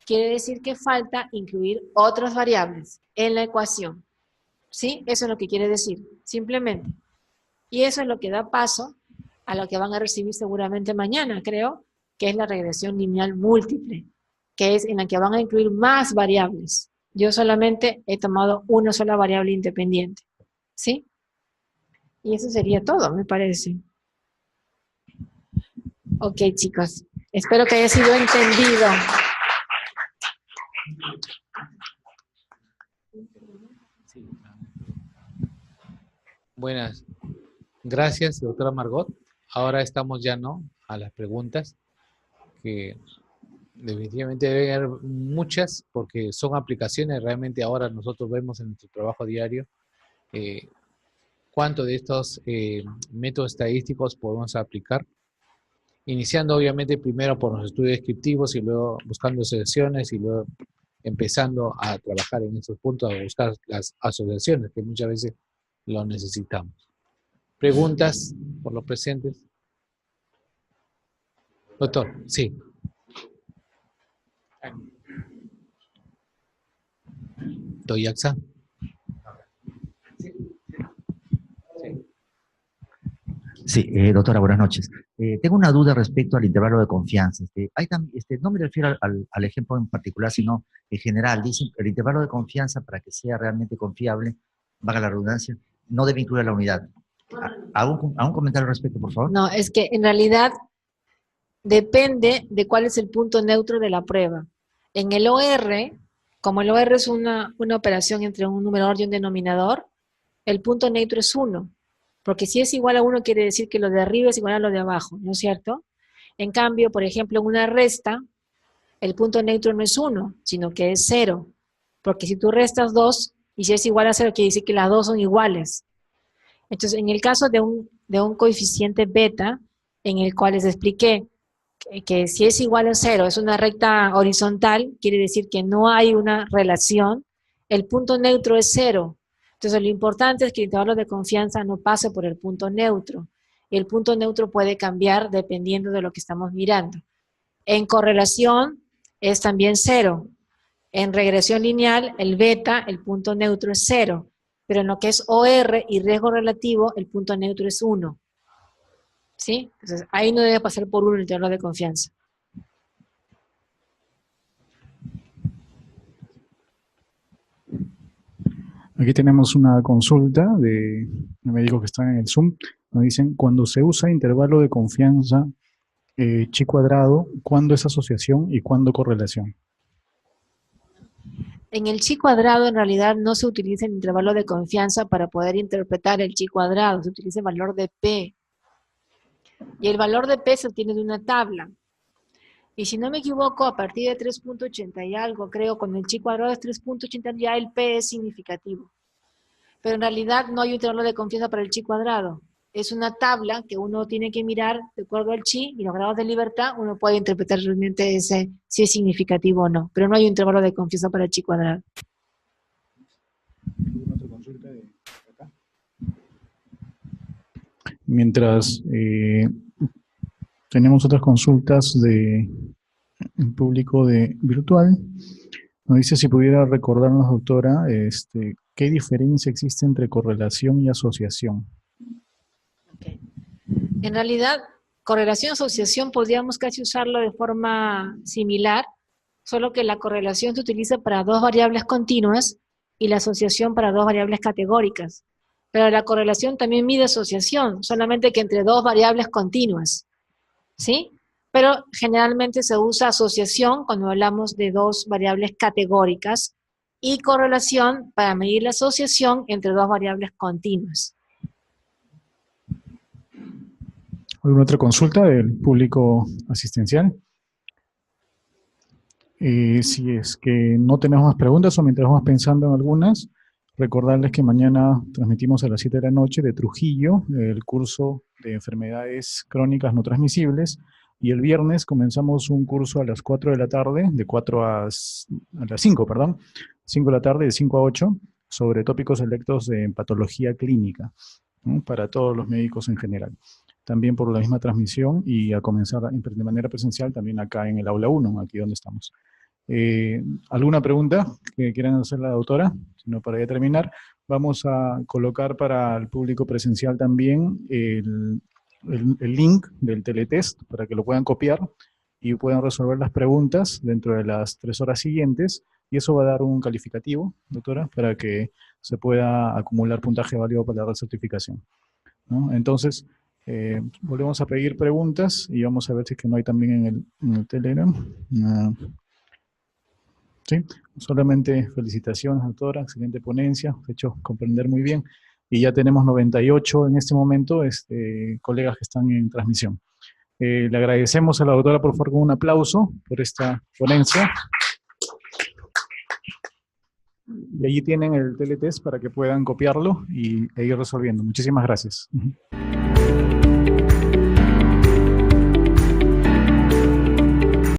quiere decir que falta incluir otras variables en la ecuación. ¿Sí? Eso es lo que quiere decir, simplemente. Y eso es lo que da paso a lo que van a recibir seguramente mañana, creo, que es la regresión lineal múltiple, que es en la que van a incluir más variables. Yo solamente he tomado una sola variable independiente, ¿sí? Y eso sería todo, me parece. Ok, chicos, espero que haya sido entendido. Buenas. Gracias, doctora Margot. Ahora estamos ya, ¿no?, a las preguntas, que definitivamente deben haber muchas, porque son aplicaciones. Realmente ahora nosotros vemos en nuestro trabajo diario cuánto de estos métodos estadísticos podemos aplicar, iniciando obviamente primero por los estudios descriptivos y luego buscando asociaciones y luego empezando a trabajar en esos puntos, a buscar las asociaciones que muchas veces lo necesitamos. ¿Preguntas por los presentes? Doctor, sí. Toyaxa. Sí, doctora, buenas noches. Tengo una duda respecto al intervalo de confianza. No me refiero al ejemplo en particular, sino en general. Dicen que el intervalo de confianza, para que sea realmente confiable, valga la redundancia, no debe incluir la unidad. ¿Algún comentario al respecto, por favor? No, es que en realidad depende de cuál es el punto neutro de la prueba. En el OR, como el OR es una operación entre un numerador y un denominador, el punto neutro es 1. Porque si es igual a 1 quiere decir que lo de arriba es igual a lo de abajo, ¿no es cierto? En cambio, por ejemplo, en una resta, el punto neutro no es 1, sino que es 0. Porque si tú restas 2, y si es igual a 0, quiere decir que las dos son iguales. Entonces, en el caso de un coeficiente beta, en el cual les expliqué que si es igual a 0, es una recta horizontal, quiere decir que no hay una relación, el punto neutro es 0. Entonces, lo importante es que el intervalo de confianza no pase por el punto neutro. El punto neutro puede cambiar dependiendo de lo que estamos mirando. En correlación es también 0. En regresión lineal, el beta, el punto neutro es 0. Pero en lo que es OR y riesgo relativo, el punto neutro es 1. ¿Sí? Entonces, ahí no debe pasar por 1 el intervalo de confianza. Aquí tenemos una consulta de un médico que está en el Zoom. Nos dicen, cuando se usa intervalo de confianza chi cuadrado, ¿cuándo es asociación y cuándo correlación? En el chi cuadrado en realidad no se utiliza el intervalo de confianza para poder interpretar el chi cuadrado, se utiliza el valor de P. Y el valor de P se obtiene de una tabla. Y si no me equivoco, a partir de 3.80 y algo, creo, con el chi cuadrado es 3.80, ya el P es significativo. Pero en realidad no hay un intervalo de confianza para el chi cuadrado. Es una tabla que uno tiene que mirar de acuerdo al chi y los grados de libertad, uno puede interpretar realmente ese, si es significativo o no. Pero no hay un intervalo de confianza para el chi cuadrado. ¿Otra consulta de acá? Mientras tenemos otras consultas de público de virtual, nos dice si pudiera recordarnos, doctora, ¿qué diferencia existe entre correlación y asociación? Okay. En realidad, correlación-asociación podríamos casi usarlo de forma similar, solo que la correlación se utiliza para dos variables continuas y la asociación para dos variables categóricas. Pero la correlación también mide asociación, solamente que entre dos variables continuas, ¿sí? Pero generalmente se usa asociación cuando hablamos de dos variables categóricas y correlación para medir la asociación entre dos variables continuas. ¿Alguna otra consulta del público asistencial? Si es que no tenemos más preguntas o mientras vamos pensando en algunas, recordarles que mañana transmitimos a las 7 de la noche de Trujillo el curso de enfermedades crónicas no transmisibles y el viernes comenzamos un curso a las 4 de la tarde, de 4 a las 5, perdón, 5 de la tarde, de 5 a 8, sobre tópicos selectos de patología clínica, ¿no?, para todos los médicos en general. También por la misma transmisión y a comenzar de manera presencial también acá en el aula 1, aquí donde estamos. ¿Alguna pregunta que quieran hacer la doctora? Si no, para ya terminar, vamos a colocar para el público presencial también el link del teletest para que lo puedan copiar y puedan resolver las preguntas dentro de las 3 horas siguientes, y eso va a dar un calificativo, doctora, para que se pueda acumular puntaje válido para la recertificación, ¿no? Entonces, volvemos a pedir preguntas y vamos a ver si es que no hay también en el Telegram. Sí, solamente felicitaciones, doctora, excelente ponencia, ha hecho comprender muy bien. Y ya tenemos 98 en este momento colegas que están en transmisión. Le agradecemos a la doctora, por favor, con un aplauso por esta ponencia. Y allí tienen el teletest para que puedan copiarlo e ir resolviendo. Muchísimas gracias.